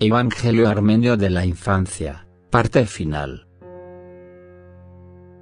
Evangelio armenio de la infancia, parte final.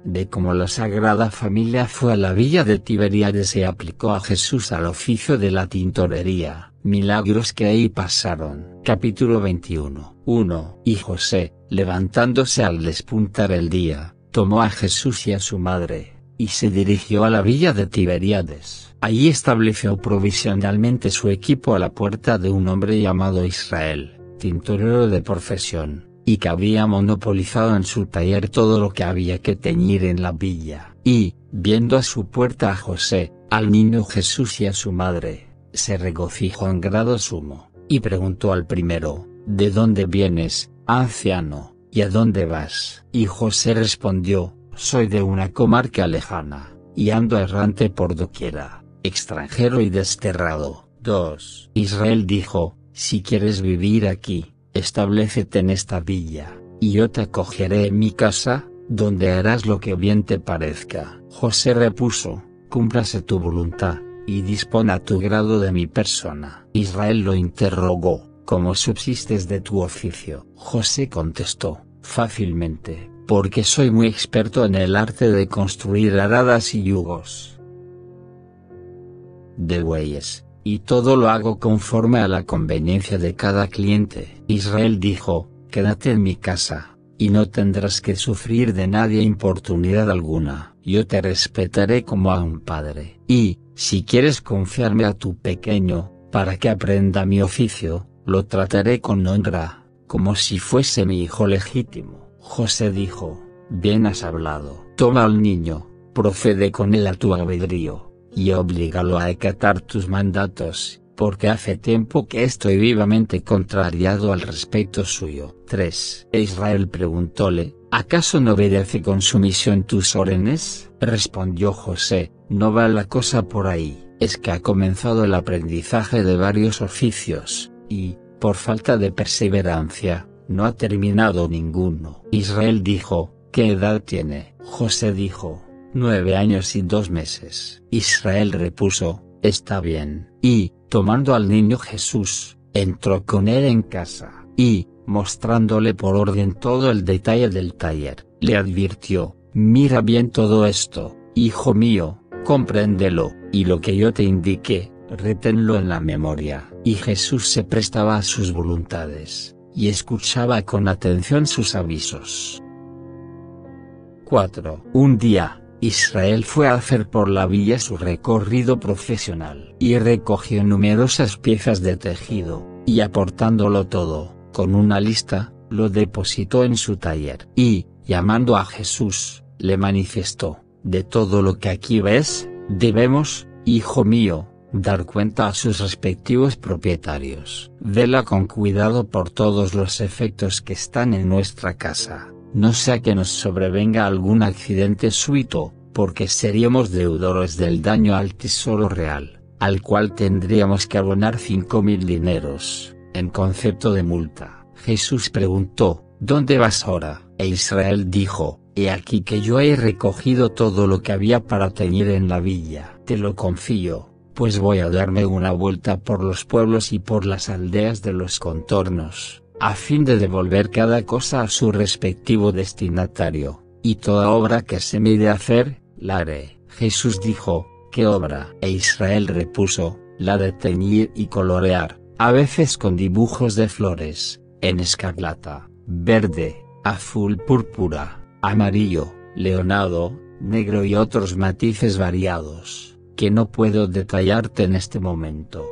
De cómo la Sagrada Familia fue a la villa de Tiberíades y aplicó a Jesús al oficio de la tintorería, milagros que ahí pasaron. Capítulo 21. 1. Y José, levantándose al despuntar el día, tomó a Jesús y a su madre, y se dirigió a la villa de Tiberíades. Allí estableció provisionalmente su equipo a la puerta de un hombre llamado Israel, tintorero de profesión, y que había monopolizado en su taller todo lo que había que teñir en la villa. Y, viendo a su puerta a José, al niño Jesús y a su madre, se regocijó en grado sumo, y preguntó al primero: ¿De dónde vienes, anciano, y a dónde vas? Y José respondió: soy de una comarca lejana, y ando errante por doquiera, extranjero y desterrado. 2. Israel dijo: si quieres vivir aquí, establécete en esta villa, y yo te acogeré en mi casa, donde harás lo que bien te parezca. José repuso: cúmplase tu voluntad, y dispón a tu grado de mi persona. Israel lo interrogó: ¿cómo subsistes de tu oficio? José contestó: fácilmente, porque soy muy experto en el arte de construir aradas y yugos de bueyes, y todo lo hago conforme a la conveniencia de cada cliente. Israel dijo: quédate en mi casa, y no tendrás que sufrir de nadie importunidad alguna. Yo te respetaré como a un padre. Y, si quieres confiarme a tu pequeño, para que aprenda mi oficio, lo trataré con honra, como si fuese mi hijo legítimo. José dijo: bien has hablado. Toma al niño, procede con él a tu albedrío, y oblígalo a acatar tus mandatos, porque hace tiempo que estoy vivamente contrariado al respecto suyo. 3. Israel preguntóle: ¿acaso no obedece con sumisión tus órdenes? Respondió José: no va la cosa por ahí, es que ha comenzado el aprendizaje de varios oficios, y, por falta de perseverancia, no ha terminado ninguno. Israel dijo: ¿qué edad tiene? José dijo: 9 años y 2 meses. Israel repuso: está bien. Y, tomando al niño Jesús, entró con él en casa, y, mostrándole por orden todo el detalle del taller, le advirtió: mira bien todo esto, hijo mío, compréndelo, y lo que yo te indique, reténlo en la memoria. Y Jesús se prestaba a sus voluntades, y escuchaba con atención sus avisos. 4. Un día, Israel fue a hacer por la villa su recorrido profesional, y recogió numerosas piezas de tejido, y aportándolo todo, con una lista, lo depositó en su taller. Y, llamando a Jesús, le manifestó: de todo lo que aquí ves, debemos, hijo mío, dar cuenta a sus respectivos propietarios. Vela con cuidado por todos los efectos que están en nuestra casa, no sea que nos sobrevenga algún accidente súbito, porque seríamos deudores del daño al tesoro real, al cual tendríamos que abonar 5.000 dineros, en concepto de multa. Jesús preguntó: ¿dónde vas ahora? E Israel dijo: he aquí que yo he recogido todo lo que había para teñir en la villa. Te lo confío, pues voy a darme una vuelta por los pueblos y por las aldeas de los contornos, a fin de devolver cada cosa a su respectivo destinatario, y toda obra que se me dé hacer, la haré. Jesús dijo: ¿qué obra? E Israel repuso: la de teñir y colorear, a veces con dibujos de flores, en escarlata, verde, azul, púrpura, amarillo, leonado, negro y otros matices variados, que no puedo detallarte en este momento.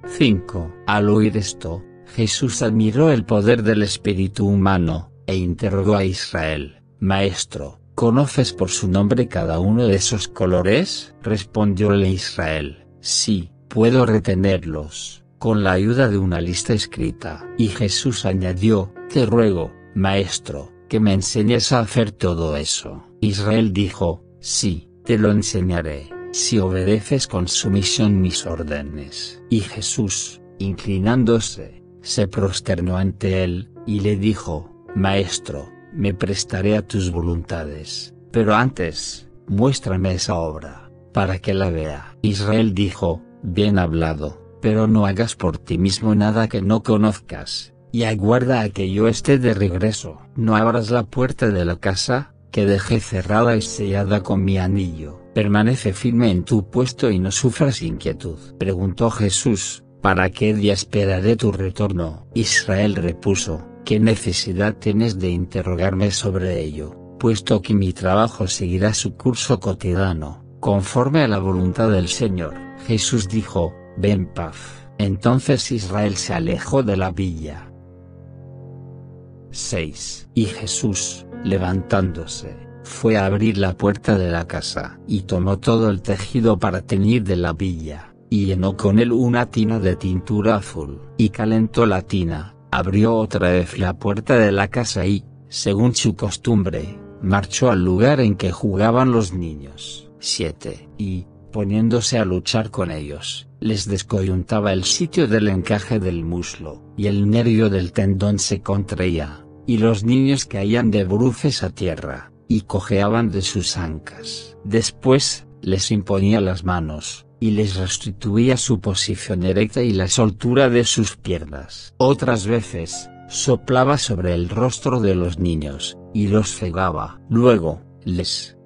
5. Al oír esto, Jesús admiró el poder del espíritu humano, e interrogó a Israel: Maestro, ¿conoces por su nombre cada uno de esos colores? Respondióle Israel: sí, puedo retenerlos, con la ayuda de una lista escrita. Y Jesús añadió: te ruego, Maestro, que me enseñes a hacer todo eso. Israel dijo: sí, te lo enseñaré, si obedeces con sumisión mis órdenes. Y Jesús, inclinándose, se prosternó ante él, y le dijo: Maestro, me prestaré a tus voluntades, pero antes, muéstrame esa obra, para que la vea. Israel dijo: bien hablado, pero no hagas por ti mismo nada que no conozcas, y aguarda a que yo esté de regreso. No abras la puerta de la casa, que dejé cerrada y sellada con mi anillo. Permanece firme en tu puesto y no sufras inquietud. Preguntó Jesús, ¿para qué día esperaré tu retorno? Israel repuso, ¿qué necesidad tienes de interrogarme sobre ello? Puesto que mi trabajo seguirá su curso cotidiano, conforme a la voluntad del Señor. Jesús dijo, ve en paz. Entonces Israel se alejó de la villa. 6. Y Jesús, levantándose, fue a abrir la puerta de la casa, y tomó todo el tejido para teñir de la villa, y llenó con él una tina de tintura azul, y calentó la tina, abrió otra vez la puerta de la casa y, según su costumbre, marchó al lugar en que jugaban los niños. 7. Y, poniéndose a luchar con ellos, les descoyuntaba el sitio del encaje del muslo, y el nervio del tendón se contraía, y los niños caían de bruces a tierra, y cojeaban de sus ancas. Después, les imponía las manos, y les restituía su posición erecta y la soltura de sus piernas. Otras veces, soplaba sobre el rostro de los niños, y los cegaba. Luego, les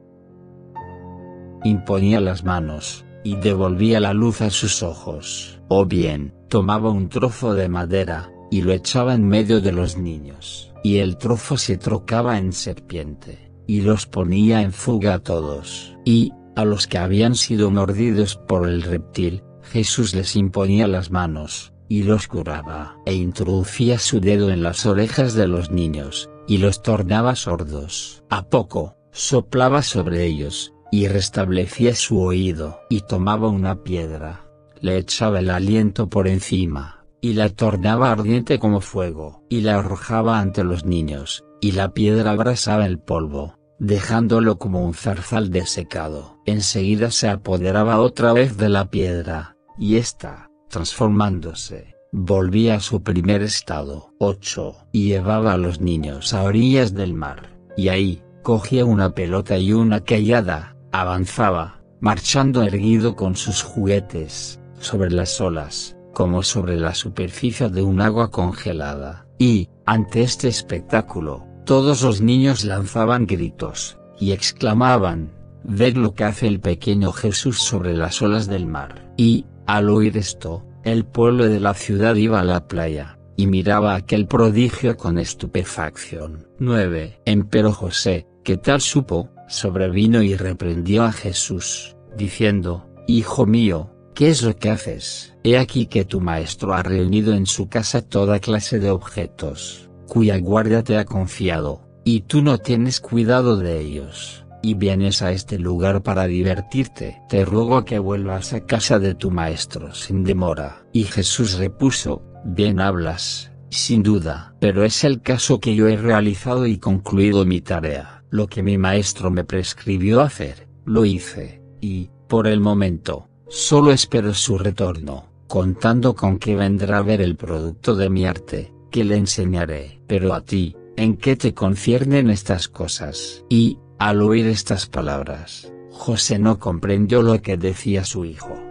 imponía las manos, y devolvía la luz a sus ojos. O bien, tomaba un trozo de madera, y lo echaba en medio de los niños, y el trozo se trocaba en serpiente, y los ponía en fuga a todos. Y, a los que habían sido mordidos por el reptil, Jesús les imponía las manos, y los curaba. E introducía su dedo en las orejas de los niños, y los tornaba sordos. A poco, soplaba sobre ellos, y restablecía su oído. Y tomaba una piedra, le echaba el aliento por encima, y la tornaba ardiente como fuego, y la arrojaba ante los niños, y la piedra abrasaba el polvo, dejándolo como un zarzal desecado. Enseguida se apoderaba otra vez de la piedra, y ésta, transformándose, volvía a su primer estado. 8. Y llevaba a los niños a orillas del mar, y ahí, cogía una pelota y una cayada, avanzaba, marchando erguido con sus juguetes, sobre las olas, como sobre la superficie de un agua congelada. Y, ante este espectáculo, todos los niños lanzaban gritos, y exclamaban, «Ved lo que hace el pequeño Jesús sobre las olas del mar». Y, al oír esto, el pueblo de la ciudad iba a la playa, y miraba aquel prodigio con estupefacción. 9. Empero José, que tal supo, sobrevino y reprendió a Jesús, diciendo, «Hijo mío, ¿qué es lo que haces? He aquí que tu maestro ha reunido en su casa toda clase de objetos, cuya guardia te ha confiado, y tú no tienes cuidado de ellos, y vienes a este lugar para divertirte. Te ruego que vuelvas a casa de tu maestro sin demora». Y Jesús repuso, «Bien hablas, sin duda, pero es el caso que yo he realizado y concluido mi tarea. Lo que mi maestro me prescribió hacer, lo hice, y, por el momento, solo espero su retorno, contando con que vendrá a ver el producto de mi arte, que le enseñaré. Pero a ti, ¿en qué te conciernen estas cosas?» Y, al oír estas palabras, José no comprendió lo que decía su hijo.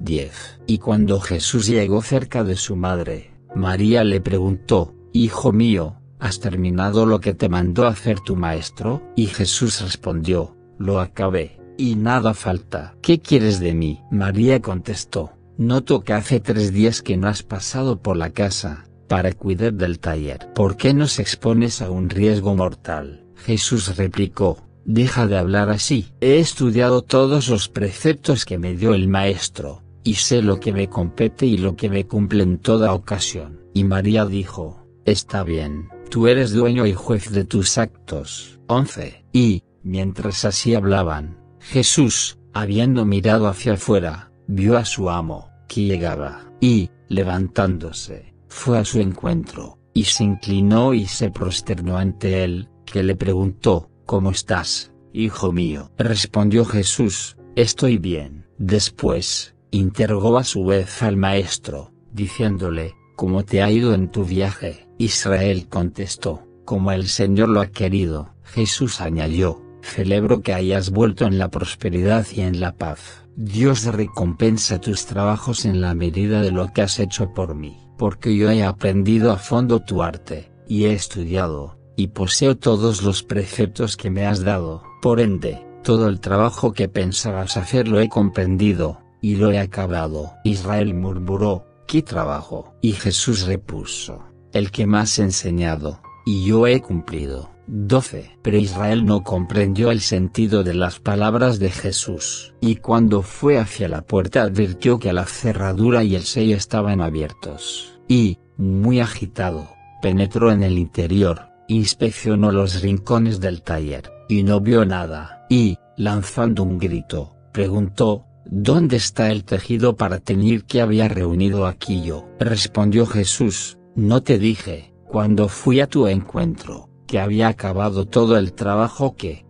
10. Y cuando Jesús llegó cerca de su madre, María le preguntó, «Hijo mío, ¿has terminado lo que te mandó hacer tu maestro?» Y Jesús respondió, «Lo acabé, y nada falta». «¿Qué quieres de mí?». María contestó, «Noto que hace 3 días que no has pasado por la casa, para cuidar del taller. ¿Por qué nos expones a un riesgo mortal?». Jesús replicó, «Deja de hablar así. He estudiado todos los preceptos que me dio el maestro, y sé lo que me compete y lo que me cumple en toda ocasión». Y María dijo, «Está bien, tú eres dueño y juez de tus actos». 11. Y, mientras así hablaban, Jesús, habiendo mirado hacia afuera, vio a su amo, que llegaba, y, levantándose, fue a su encuentro, y se inclinó y se prosternó ante él, que le preguntó, «¿Cómo estás, hijo mío?». Respondió Jesús, «Estoy bien». Después, interrogó a su vez al maestro, diciéndole, «¿Cómo te ha ido en tu viaje?». Israel contestó, «Como el Señor lo ha querido». Jesús añadió, Celebro que hayas vuelto en la prosperidad y en la paz. Dios recompensa tus trabajos en la medida de lo que has hecho por mí, porque yo he aprendido a fondo tu arte, y he estudiado, y poseo todos los preceptos que me has dado. Por ende, todo el trabajo que pensabas hacer lo he comprendido, y lo he acabado. Israel murmuró, ¿qué trabajo? Y Jesús repuso, el que me has enseñado, y yo he cumplido. 12. Pero Israel no comprendió el sentido de las palabras de Jesús, y cuando fue hacia la puerta advirtió que la cerradura y el sello estaban abiertos, y, muy agitado, penetró en el interior, inspeccionó los rincones del taller, y no vio nada, y, lanzando un grito, preguntó, ¿dónde está el tejido para teñir que había reunido aquí yo? Respondió Jesús, ¿no te dije, cuando fui a tu encuentro, que había acabado todo el trabajo que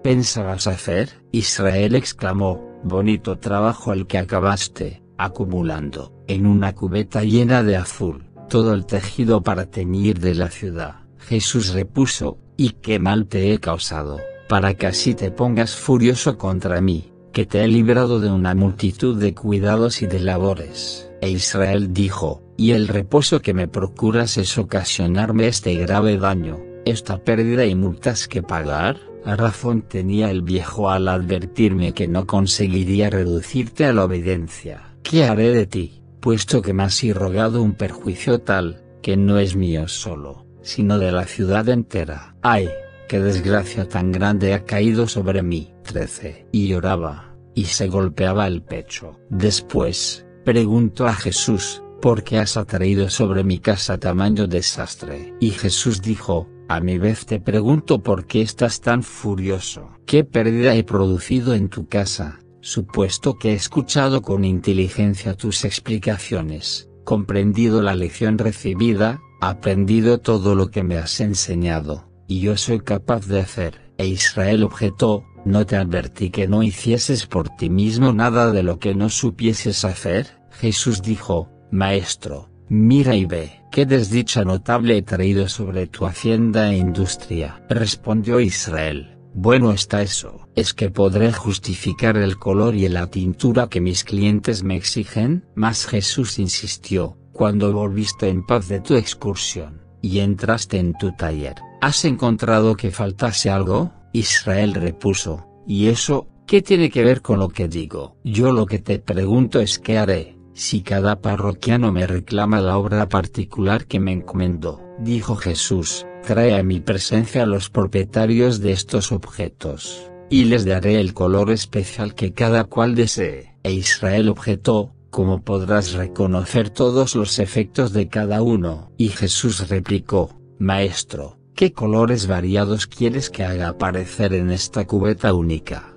pensabas hacer? Israel exclamó, bonito trabajo el que acabaste, acumulando, en una cubeta llena de azul, todo el tejido para teñir de la ciudad. Jesús repuso, ¿y qué mal te he causado, para que así te pongas furioso contra mí, que te he librado de una multitud de cuidados y de labores? E Israel dijo, ¿y el reposo que me procuras es ocasionarme este grave daño, esta pérdida y multas que pagar? A razón tenía el viejo al advertirme que no conseguiría reducirte a la obediencia. ¿Qué haré de ti, puesto que me has irrogado un perjuicio tal, que no es mío solo, sino de la ciudad entera? ¡Ay, qué desgracia tan grande ha caído sobre mí! 13. Y lloraba, y se golpeaba el pecho. Después, preguntó a Jesús, ¿por qué has atraído sobre mi casa tamaño desastre? Y Jesús dijo, a mi vez te pregunto por qué estás tan furioso. ¿Qué pérdida he producido en tu casa? Supuesto que he escuchado con inteligencia tus explicaciones, comprendido la lección recibida, aprendido todo lo que me has enseñado, y yo soy capaz de hacer. E Israel objetó, ¿no te advertí que no hicieses por ti mismo nada de lo que no supieses hacer? Jesús dijo, Maestro, mira y ve. ¿Qué desdicha notable he traído sobre tu hacienda e industria? Respondió Israel, bueno está eso. ¿Es que podré justificar el color y la tintura que mis clientes me exigen? Mas Jesús insistió, cuando volviste en paz de tu excursión, y entraste en tu taller, ¿has encontrado que faltase algo? Israel repuso, ¿y eso, qué tiene que ver con lo que digo? Yo lo que te pregunto es ¿qué haré, si cada parroquiano me reclama la obra particular que me encomendó? Dijo Jesús, trae a mi presencia a los propietarios de estos objetos, y les daré el color especial que cada cual desee. E Israel objetó, ¿cómo podrás reconocer todos los efectos de cada uno? Y Jesús replicó, Maestro, ¿qué colores variados quieres que haga aparecer en esta cubeta única?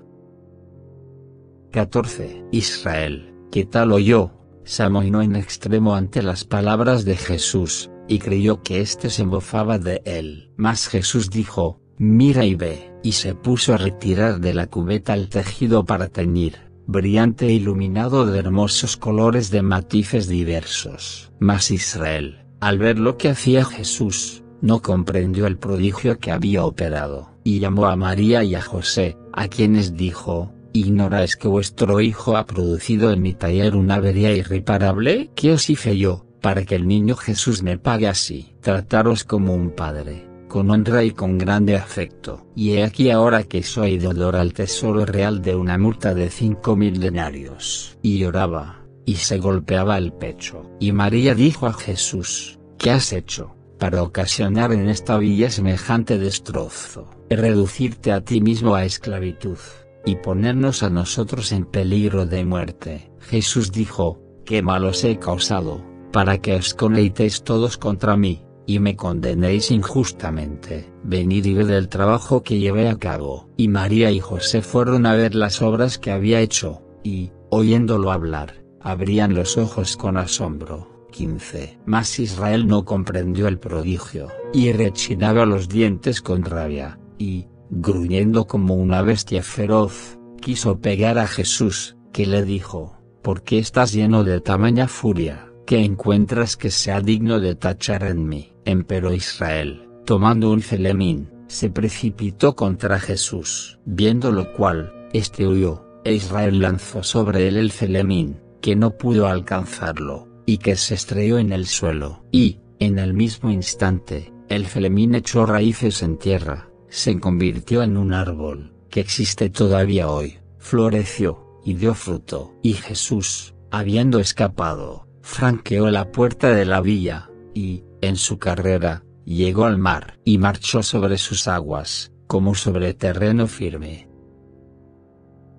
14. Israel, ¿qué tal oyó? Se amohinó en extremo ante las palabras de Jesús, y creyó que éste se mofaba de él. Mas Jesús dijo, mira y ve, y se puso a retirar de la cubeta el tejido para teñir, brillante e iluminado de hermosos colores de matices diversos. Mas Israel, al ver lo que hacía Jesús, no comprendió el prodigio que había operado, y llamó a María y a José, a quienes dijo, ¿ignoráis que vuestro hijo ha producido en mi taller una avería irreparable? ¿Qué os hice yo, para que el niño Jesús me pague así? Trataros como un padre, con honra y con grande afecto. Y he aquí ahora que soy deudor al tesoro real de una multa de 5.000 denarios. Y lloraba, y se golpeaba el pecho. Y María dijo a Jesús, ¿qué has hecho, para ocasionar en esta villa semejante destrozo? Reducirte a ti mismo a esclavitud, y ponernos a nosotros en peligro de muerte. Jesús dijo, ¿qué mal os he causado, para que os conleitéis todos contra mí, y me condenéis injustamente? Venid y ved el trabajo que llevé a cabo. Y María y José fueron a ver las obras que había hecho, y, oyéndolo hablar, abrían los ojos con asombro. 15. Mas Israel no comprendió el prodigio, y rechinaba los dientes con rabia, y, gruñendo como una bestia feroz, quiso pegar a Jesús, que le dijo, ¿por qué estás lleno de tamaña furia? ¿Qué encuentras que sea digno de tachar en mí? Empero Israel, tomando un celemín, se precipitó contra Jesús. Viendo lo cual, este huyó, e Israel lanzó sobre él el felemín, que no pudo alcanzarlo, y que se estrelló en el suelo. Y, en el mismo instante, el felemín echó raíces en tierra, se convirtió en un árbol, que existe todavía hoy, floreció, y dio fruto. Y Jesús, habiendo escapado, franqueó la puerta de la villa, y, en su carrera, llegó al mar, y marchó sobre sus aguas, como sobre terreno firme.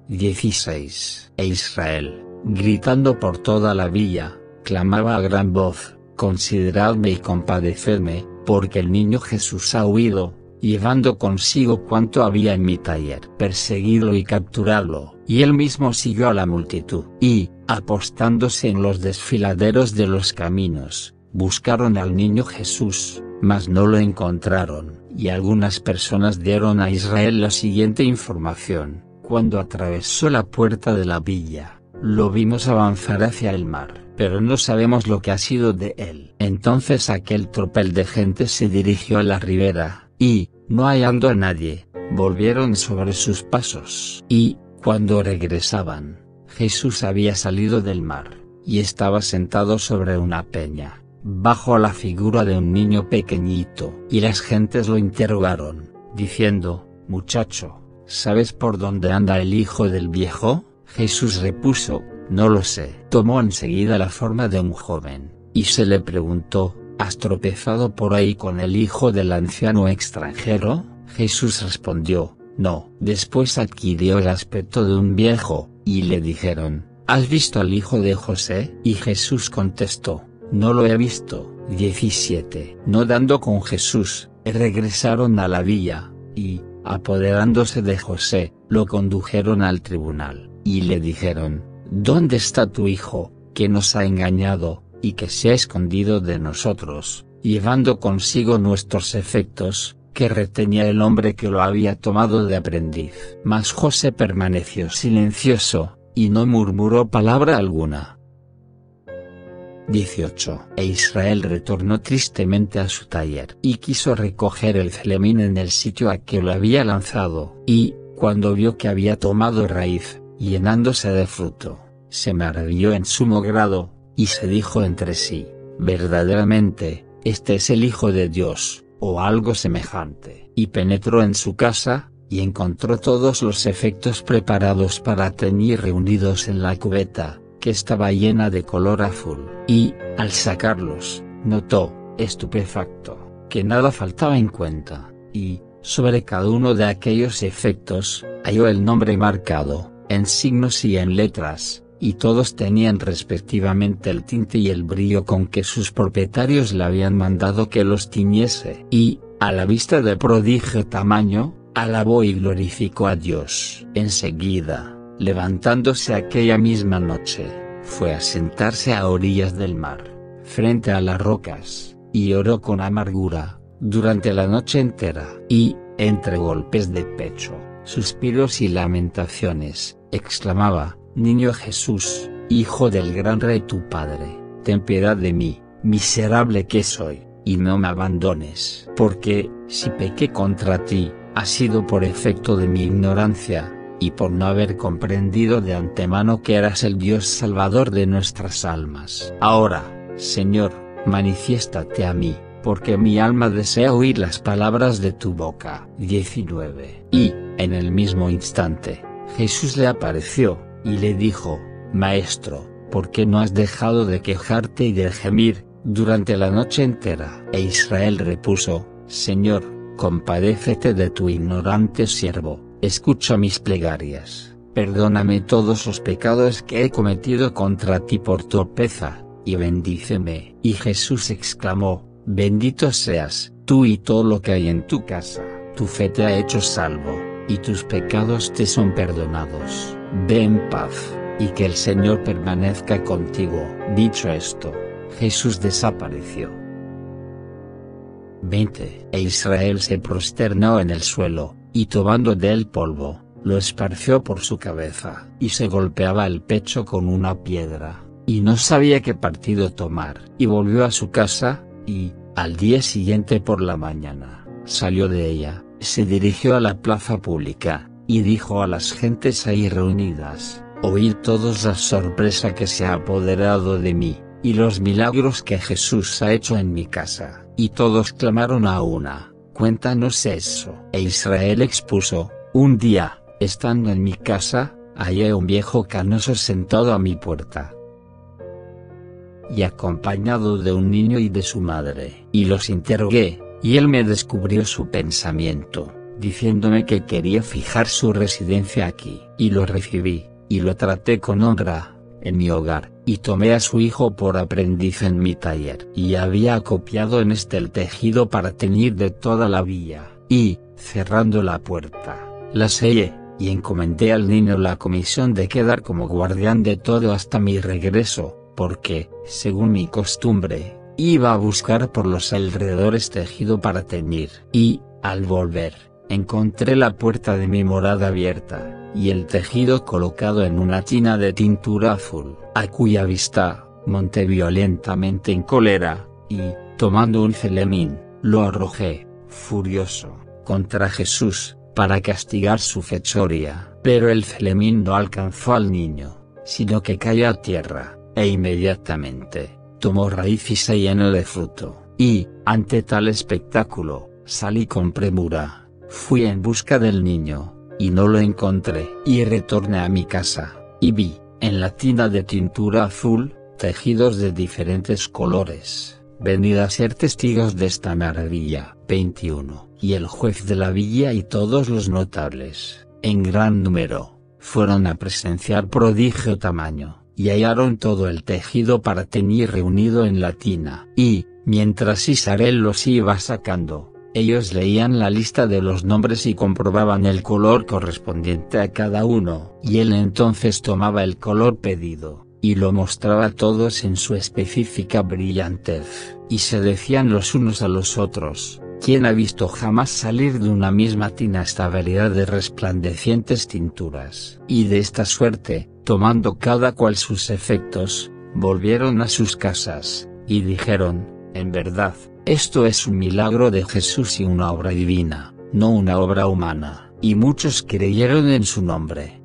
16. E Israel, gritando por toda la villa, clamaba a gran voz: consideradme y compadecedme, porque el niño Jesús ha huido, llevando consigo cuanto había en mi taller. Perseguidlo y capturadlo. Y él mismo siguió a la multitud, y, apostándose en los desfiladeros de los caminos, buscaron al niño Jesús, mas no lo encontraron. Y algunas personas dieron a Israel la siguiente información: cuando atravesó la puerta de la villa, lo vimos avanzar hacia el mar, pero no sabemos lo que ha sido de él. Entonces aquel tropel de gente se dirigió a la ribera, y, no hallando a nadie, volvieron sobre sus pasos. Y, cuando regresaban, Jesús había salido del mar, y estaba sentado sobre una peña, bajo la figura de un niño pequeñito. Y las gentes lo interrogaron, diciendo: muchacho, ¿sabes por dónde anda el hijo del viejo? Jesús repuso: no lo sé. Tomó enseguida la forma de un joven, y se le preguntó: ¿has tropezado por ahí con el hijo del anciano extranjero? Jesús respondió: no. Después adquirió el aspecto de un viejo, y le dijeron: ¿has visto al hijo de José? Y Jesús contestó: no lo he visto. 17. No dando con Jesús, regresaron a la villa, y, apoderándose de José, lo condujeron al tribunal, y le dijeron: ¿dónde está tu hijo, que nos ha engañado, y que se ha escondido de nosotros, llevando consigo nuestros efectos, que retenía el hombre que lo había tomado de aprendiz? Mas José permaneció silencioso, y no murmuró palabra alguna. 18. E Israel retornó tristemente a su taller, y quiso recoger el felemín en el sitio a que lo había lanzado, y, cuando vio que había tomado raíz, llenándose de fruto, se maravilló en sumo grado, y se dijo entre sí: verdaderamente, este es el Hijo de Dios, o algo semejante. Y penetró en su casa, y encontró todos los efectos preparados para teñir reunidos en la cubeta, que estaba llena de color azul. Y, al sacarlos, notó, estupefacto, que nada faltaba en cuenta, y, sobre cada uno de aquellos efectos, halló el nombre marcado, en signos y en letras, y todos tenían respectivamente el tinte y el brillo con que sus propietarios le habían mandado que los tiñese. Y, a la vista de prodigio tamaño, alabó y glorificó a Dios. Enseguida, levantándose aquella misma noche, fue a sentarse a orillas del mar, frente a las rocas, y oró con amargura, durante la noche entera. Y, entre golpes de pecho, suspiros y lamentaciones, exclamaba: niño Jesús, hijo del gran rey tu Padre, ten piedad de mí, miserable que soy, y no me abandones. Porque, si pequé contra ti, ha sido por efecto de mi ignorancia, y por no haber comprendido de antemano que eras el Dios Salvador de nuestras almas. Ahora, Señor, manifiéstate a mí, porque mi alma desea oír las palabras de tu boca. 19. Y, en el mismo instante, Jesús le apareció, y le dijo: Maestro, ¿por qué no has dejado de quejarte y de gemir, durante la noche entera? E Israel repuso: Señor, compadécete de tu ignorante siervo, escucha mis plegarias, perdóname todos los pecados que he cometido contra ti por torpeza, y bendíceme. Y Jesús exclamó: Bendito seas, tú y todo lo que hay en tu casa, tu fe te ha hecho salvo, y tus pecados te son perdonados. Ve en paz, y que el Señor permanezca contigo. Dicho esto, Jesús desapareció. 20. E Israel se prosternó en el suelo, y tomando de él polvo, lo esparció por su cabeza, y se golpeaba el pecho con una piedra, y no sabía qué partido tomar. Y volvió a su casa, y, al día siguiente por la mañana, salió de ella, se dirigió a la plaza pública, y dijo a las gentes ahí reunidas: «Oíd todos la sorpresa que se ha apoderado de mí, y los milagros que Jesús ha hecho en mi casa». Y todos clamaron a una: «Cuéntanos eso». E Israel expuso: «Un día, estando en mi casa, hallé un viejo canoso sentado a mi puerta, y acompañado de un niño y de su madre. Y los interrogué, y él me descubrió su pensamiento, diciéndome que quería fijar su residencia aquí. Y lo recibí, y lo traté con honra, en mi hogar, y tomé a su hijo por aprendiz en mi taller. Y había acopiado en este el tejido para teñir de toda la villa, y, cerrando la puerta, la sellé, y encomendé al niño la comisión de quedar como guardián de todo hasta mi regreso, porque, según mi costumbre, iba a buscar por los alrededores tejido para teñir. Y, al volver, encontré la puerta de mi morada abierta, y el tejido colocado en una tina de tintura azul, a cuya vista, monté violentamente en cólera, y, tomando un celemín, lo arrojé, furioso, contra Jesús, para castigar su fechoría. Pero el celemín no alcanzó al niño, sino que cayó a tierra, e inmediatamente, tomó raíz y se llenó de fruto. Y, ante tal espectáculo, salí con premura, fui en busca del niño, y no lo encontré. Y retorné a mi casa, y vi, en la tina de tintura azul, tejidos de diferentes colores. Venid a ser testigos de esta maravilla. 21. Y el juez de la villa y todos los notables, en gran número, fueron a presenciar prodigio tamaño, y hallaron todo el tejido para teñir reunido en la tina. Y, mientras Israel los iba sacando, ellos leían la lista de los nombres y comprobaban el color correspondiente a cada uno. Y él entonces tomaba el color pedido, y lo mostraba a todos en su específica brillantez. Y se decían los unos a los otros: ¿quién ha visto jamás salir de una misma tina esta variedad de resplandecientes tinturas? Y de esta suerte, tomando cada cual sus efectos, volvieron a sus casas, y dijeron: en verdad, esto es un milagro de Jesús y una obra divina, no una obra humana. Y muchos creyeron en su nombre.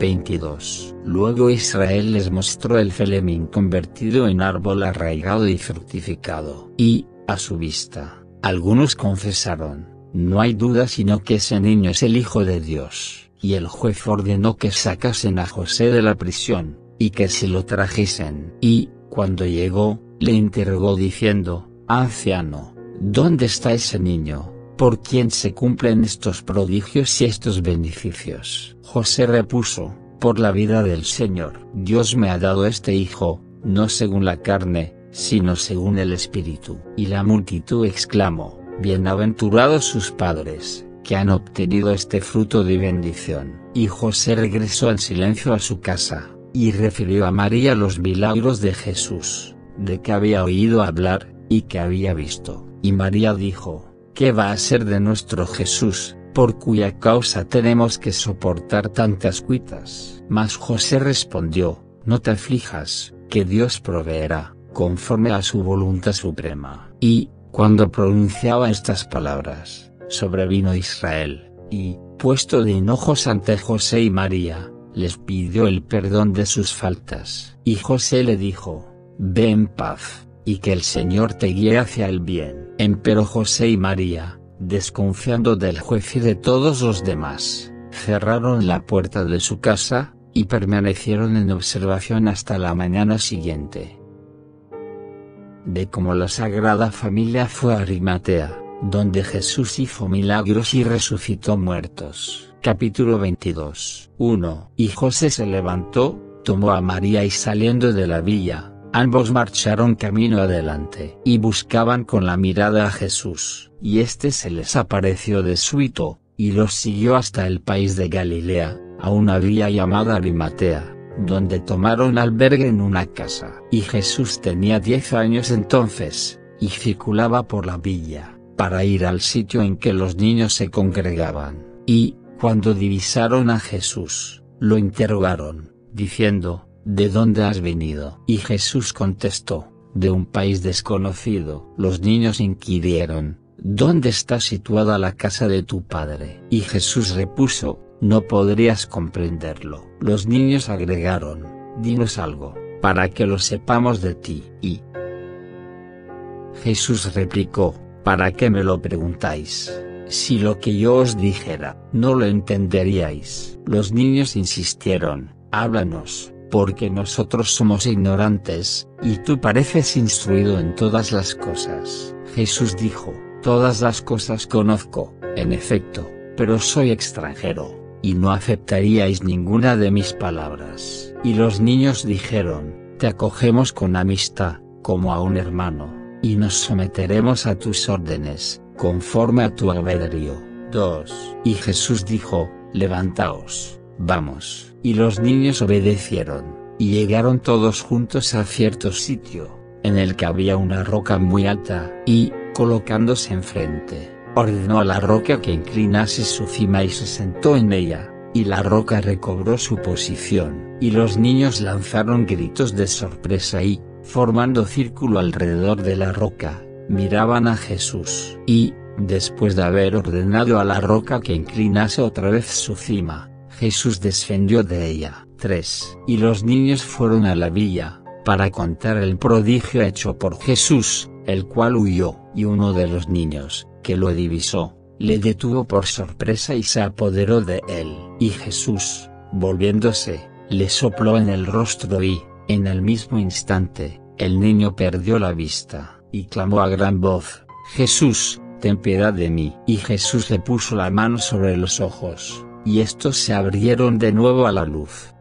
22. Luego Israel les mostró el celemín convertido en árbol arraigado y fructificado. Y, a su vista, algunos confesaron: no hay duda sino que ese niño es el Hijo de Dios. Y el juez ordenó que sacasen a José de la prisión, y que se lo trajesen. Y, cuando llegó, le interrogó diciendo: anciano, ¿dónde está ese niño, por quien se cumplen estos prodigios y estos beneficios? José repuso: por la vida del Señor. Dios me ha dado este hijo, no según la carne, sino según el Espíritu. Y la multitud exclamó: bienaventurados sus padres, que han obtenido este fruto de bendición. Y José regresó en silencio a su casa, y refirió a María los milagros de Jesús, de que había oído hablar, y que había visto. Y María dijo: ¿qué va a ser de nuestro Jesús, por cuya causa tenemos que soportar tantas cuitas? Mas José respondió: no te aflijas, que Dios proveerá, conforme a su voluntad suprema. Y, cuando pronunciaba estas palabras, sobrevino Israel, y, puesto de hinojos ante José y María, les pidió el perdón de sus faltas. Y José le dijo: ve en paz, y que el Señor te guíe hacia el bien. Empero José y María, desconfiando del juez y de todos los demás, cerraron la puerta de su casa, y permanecieron en observación hasta la mañana siguiente. De cómo la Sagrada Familia fue a Arimatea, donde Jesús hizo milagros y resucitó muertos. Capítulo 22. 1. Y José se levantó, tomó a María y saliendo de la villa, ambos marcharon camino adelante. Y buscaban con la mirada a Jesús. Y éste se les apareció de súbito, y los siguió hasta el país de Galilea, a una villa llamada Arimatea, donde tomaron albergue en una casa. Y Jesús tenía 10 años entonces, y circulaba por la villa, para ir al sitio en que los niños se congregaban. Y, cuando divisaron a Jesús, lo interrogaron, diciendo: ¿de dónde has venido? Y Jesús contestó: de un país desconocido. Los niños inquirieron: ¿dónde está situada la casa de tu padre? Y Jesús repuso, no podrías comprenderlo. Los niños agregaron, dinos algo, para que lo sepamos de ti. Y Jesús replicó, ¿para qué me lo preguntáis? Si lo que yo os dijera, no lo entenderíais. Los niños insistieron, háblanos, porque nosotros somos ignorantes, y tú pareces instruido en todas las cosas. Jesús dijo, todas las cosas conozco, en efecto, pero soy extranjero, y no aceptaríais ninguna de mis palabras. Y los niños dijeron, te acogemos con amistad, como a un hermano, y nos someteremos a tus órdenes, conforme a tu albedrío. 2. Y Jesús dijo, levantaos, vamos. Y los niños obedecieron, y llegaron todos juntos a cierto sitio, en el que había una roca muy alta, y, colocándose enfrente, ordenó a la roca que inclinase su cima y se sentó en ella, y la roca recobró su posición, y los niños lanzaron gritos de sorpresa y, formando círculo alrededor de la roca, miraban a Jesús. Y, después de haber ordenado a la roca que inclinase otra vez su cima, Jesús descendió de ella. 3. Y los niños fueron a la villa, para contar el prodigio hecho por Jesús, el cual huyó, y uno de los niños, que lo divisó, le detuvo por sorpresa y se apoderó de él. Y Jesús, volviéndose, le sopló en el rostro y, en el mismo instante, el niño perdió la vista, y clamó a gran voz, Jesús, ten piedad de mí. Y Jesús le puso la mano sobre los ojos, y estos se abrieron de nuevo a la luz.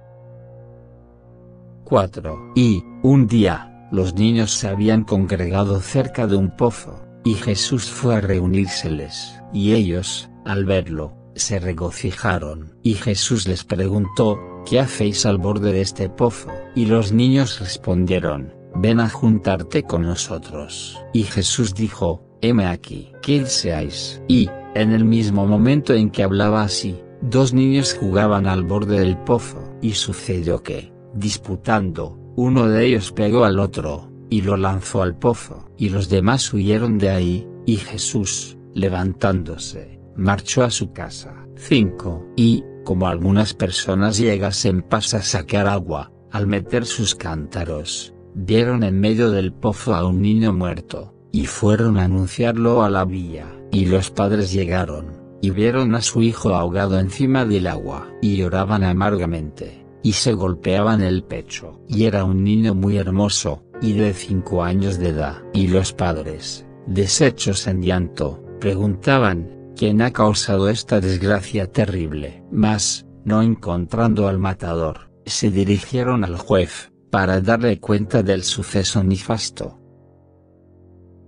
4. Y, un día, los niños se habían congregado cerca de un pozo, y Jesús fue a reunírseles, y ellos, al verlo, se regocijaron. Y Jesús les preguntó, ¿qué hacéis al borde de este pozo? Y los niños respondieron, ven a juntarte con nosotros. Y Jesús dijo, heme aquí, que seáis. Y, en el mismo momento en que hablaba así, dos niños jugaban al borde del pozo, y sucedió que, disputando, uno de ellos pegó al otro, y lo lanzó al pozo. Y los demás huyeron de ahí, y Jesús, levantándose, marchó a su casa. 5. Y, como algunas personas llegasen a sacar agua, al meter sus cántaros, vieron en medio del pozo a un niño muerto, y fueron a anunciarlo a la villa. Y los padres llegaron, y vieron a su hijo ahogado encima del agua, y lloraban amargamente, y se golpeaban el pecho. Y era un niño muy hermoso, y de 5 años de edad. Y los padres, deshechos en llanto, preguntaban, ¿quién ha causado esta desgracia terrible? Mas, no encontrando al matador, se dirigieron al juez, para darle cuenta del suceso nefasto.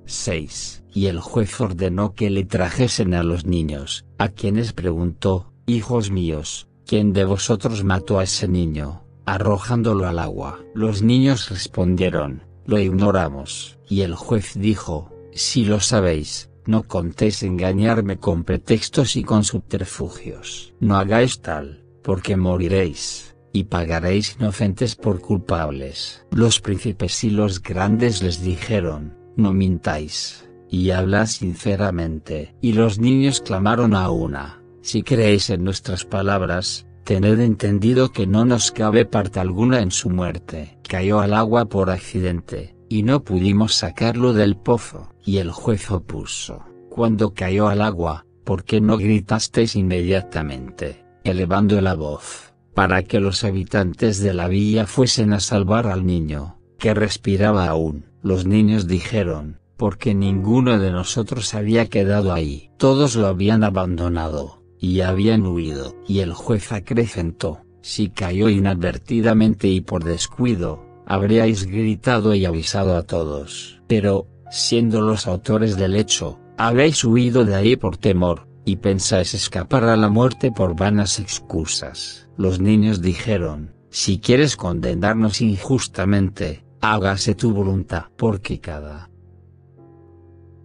6. Y el juez ordenó que le trajesen a los niños, a quienes preguntó, hijos míos, ¿quién de vosotros mató a ese niño, arrojándolo al agua? Los niños respondieron, lo ignoramos. Y el juez dijo, si lo sabéis, no contéis engañarme con pretextos y con subterfugios. No hagáis tal, porque moriréis, y pagaréis inocentes por culpables. Los príncipes y los grandes les dijeron, no mintáis, y hablad sinceramente. Y los niños clamaron a una, si creéis en nuestras palabras, tened entendido que no nos cabe parte alguna en su muerte. Cayó al agua por accidente, y no pudimos sacarlo del pozo. Y el juez opuso, cuando cayó al agua, ¿por qué no gritasteis inmediatamente, elevando la voz, para que los habitantes de la villa fuesen a salvar al niño, que respiraba aún? Los niños dijeron, porque ninguno de nosotros había quedado ahí. Todos lo habían abandonado, y habían huido. Y el juez acrecentó, si cayó inadvertidamente y por descuido, habríais gritado y avisado a todos. Pero, siendo los autores del hecho, habéis huido de ahí por temor, y pensáis escapar a la muerte por vanas excusas. Los niños dijeron, si quieres condenarnos injustamente, hágase tu voluntad. Porque cada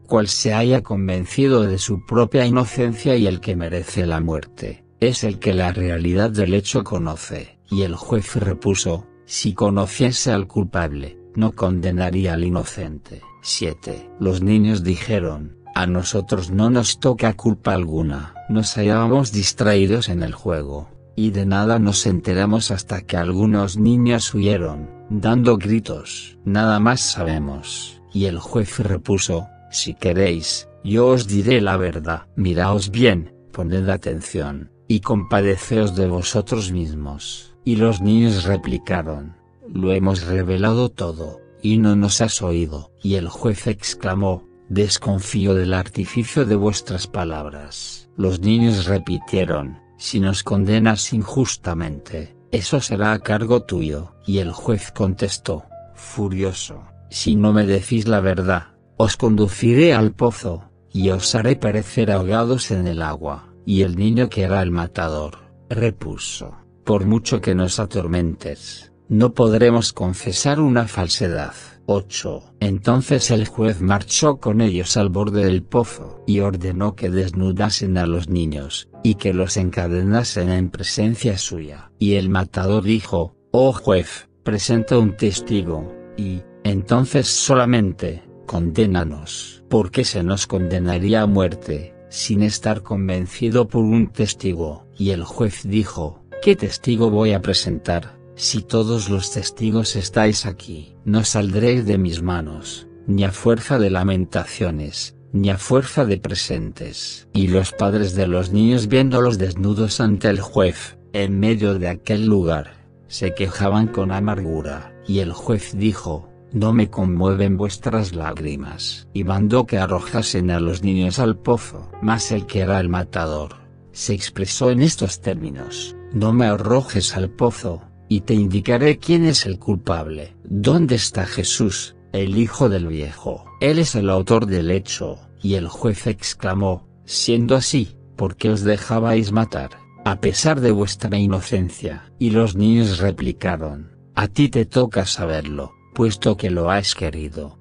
cual se haya convencido de su propia inocencia, y el que merece la muerte, es el que la realidad del hecho conoce. Y el juez repuso, si conociese al culpable, no condenaría al inocente. 7. Los niños dijeron, A nosotros no nos toca culpa alguna. Nos hallábamos distraídos en el juego, y de nada nos enteramos hasta que algunos niños huyeron, dando gritos. Nada más sabemos. Y el juez repuso: si queréis, yo os diré la verdad. Miraos bien, poned atención, y compadeceos de vosotros mismos. Y los niños replicaron: lo hemos revelado todo, y no nos has oído. Y el juez exclamó: desconfío del artificio de vuestras palabras. Los niños repitieron: si nos condenas injustamente, eso será a cargo tuyo. Y el juez contestó, furioso: si no me decís la verdad, os conduciré al pozo, y os haré perecer ahogados en el agua. Y el niño, que era el matador, repuso: por mucho que nos atormentes, no podremos confesar una falsedad. 8. Entonces el juez marchó con ellos al borde del pozo, y ordenó que desnudasen a los niños, y que los encadenasen en presencia suya. Y el matador dijo: oh juez, presenta un testigo, y, entonces solamente, condénanos. Porque se nos condenaría a muerte, sin estar convencido por un testigo. Y el juez dijo: ¿qué testigo voy a presentar? Si todos los testigos estáis aquí, no saldréis de mis manos, ni a fuerza de lamentaciones, ni a fuerza de presentes. Y los padres de los niños, viéndolos desnudos ante el juez, en medio de aquel lugar, se quejaban con amargura. Y el juez dijo: no me conmueven vuestras lágrimas. Y mandó que arrojasen a los niños al pozo. Mas el que era el matador, se expresó en estos términos: no me arrojes al pozo, y te indicaré quién es el culpable. ¿Dónde está Jesús, el hijo del viejo? Él es el autor del hecho. Y el juez exclamó: siendo así, ¿por qué os dejabais matar, a pesar de vuestra inocencia? Y los niños replicaron: a ti te toca saberlo, puesto que lo has querido.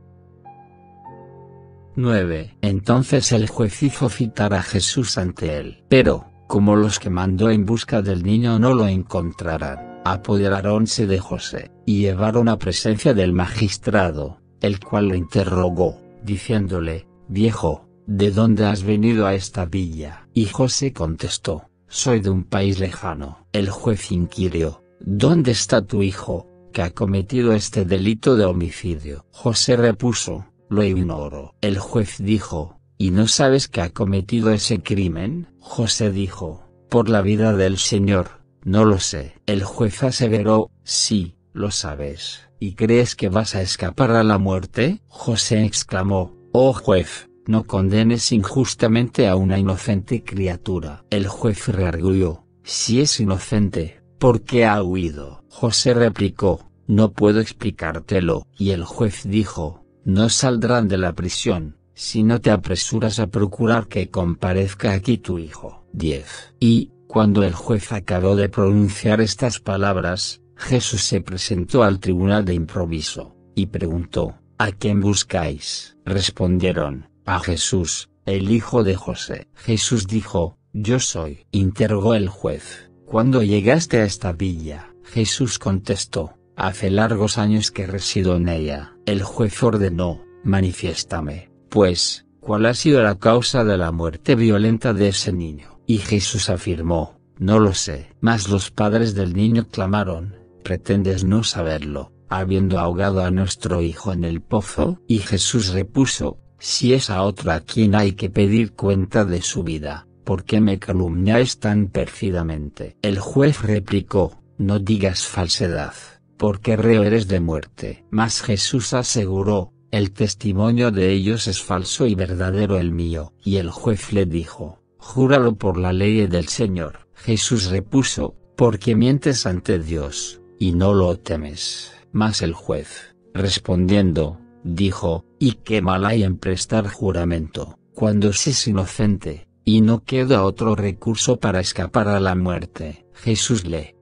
9. Entonces el juez hizo citar a Jesús ante él. Pero, como los que mandó en busca del niño no lo encontraran, apoderáronse de José, y llevaron a presencia del magistrado, el cual lo interrogó, diciéndole: viejo, ¿de dónde has venido a esta villa? Y José contestó: soy de un país lejano. El juez inquirió: ¿dónde está tu hijo, que ha cometido este delito de homicidio? José repuso: lo ignoro. El juez dijo: ¿y no sabes que ha cometido ese crimen? José dijo: por la vida del Señor, no lo sé. El juez aseveró: sí, lo sabes. ¿Y crees que vas a escapar a la muerte? José exclamó: oh juez, no condenes injustamente a una inocente criatura. El juez reargüyó: si es inocente, ¿por qué ha huido? José replicó: no puedo explicártelo. Y el juez dijo: no saldrán de la prisión, si no te apresuras a procurar que comparezca aquí tu hijo. 10. Y, cuando el juez acabó de pronunciar estas palabras, Jesús se presentó al tribunal de improviso, y preguntó: ¿a quién buscáis? Respondieron: a Jesús, el hijo de José. Jesús dijo: yo soy. Interrogó el juez: ¿cuándo llegaste a esta villa? Jesús contestó: hace largos años que resido en ella. El juez ordenó: manifiéstame, pues, ¿cuál ha sido la causa de la muerte violenta de ese niño? Y Jesús afirmó: no lo sé. Mas los padres del niño clamaron: ¿pretendes no saberlo, habiendo ahogado a nuestro hijo en el pozo? Y Jesús repuso: si es a otro a quien hay que pedir cuenta de su vida, ¿por qué me calumniáis tan pérfidamente? El juez replicó: no digas falsedad, porque reo eres de muerte. Mas Jesús aseguró: el testimonio de ellos es falso y verdadero el mío. Y el juez le dijo: júralo por la ley del Señor. Jesús repuso: ¿por qué mientes ante Dios, y no lo temes? Mas el juez, respondiendo, dijo: ¿y qué mal hay en prestar juramento, cuando se es inocente, y no queda otro recurso para escapar a la muerte? Jesús le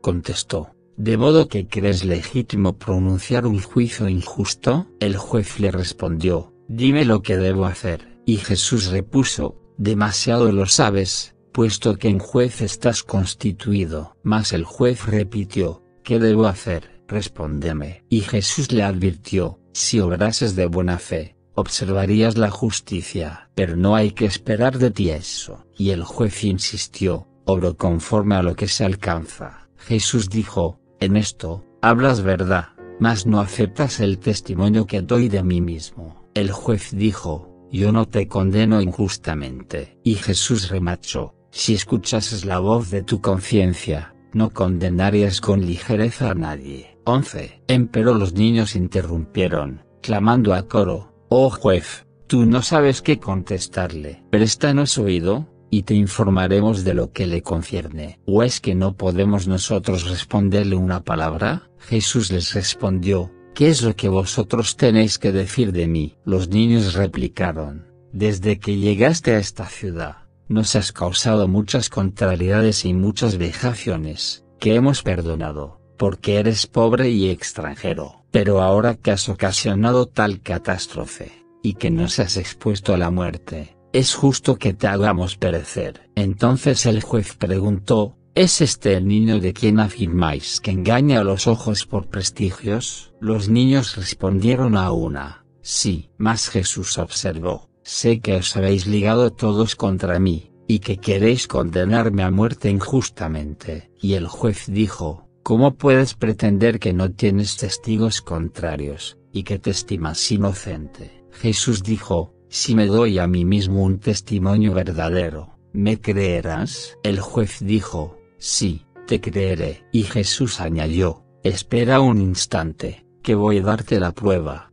contestó: ¿de modo que crees legítimo pronunciar un juicio injusto? El juez le respondió: dime lo que debo hacer. Y Jesús repuso: demasiado lo sabes, puesto que en juez estás constituido. Mas el juez repitió: ¿qué debo hacer? Respóndeme. Y Jesús le advirtió: si obrases de buena fe, observarías la justicia. Pero no hay que esperar de ti eso. Y el juez insistió, obro conforme a lo que se alcanza. Jesús dijo, en esto, hablas verdad, mas no aceptas el testimonio que doy de mí mismo. El juez dijo, yo no te condeno injustamente. Y Jesús remarchó, si escuchases la voz de tu conciencia, no condenarías con ligereza a nadie. 11. Empero los niños interrumpieron, clamando a coro, oh juez, tú no sabes qué contestarle. Préstanos oído, y te informaremos de lo que le concierne. ¿O es que no podemos nosotros responderle una palabra? Jesús les respondió, ¿qué es lo que vosotros tenéis que decir de mí? Los niños replicaron, desde que llegaste a esta ciudad, nos has causado muchas contrariedades y muchas vejaciones, que hemos perdonado, porque eres pobre y extranjero. Pero ahora que has ocasionado tal catástrofe, y que nos has expuesto a la muerte, es justo que te hagamos perecer. Entonces el juez preguntó, ¿es este el niño de quien afirmáis que engaña a los ojos por prestigios? Los niños respondieron a una, sí. Mas Jesús observó, sé que os habéis ligado todos contra mí, y que queréis condenarme a muerte injustamente. Y el juez dijo, ¿cómo puedes pretender que no tienes testigos contrarios, y que te estimas inocente? Jesús dijo, si me doy a mí mismo un testimonio verdadero, ¿me creerás? El juez dijo, sí, te creeré. Y Jesús añadió, espera un instante, que voy a darte la prueba.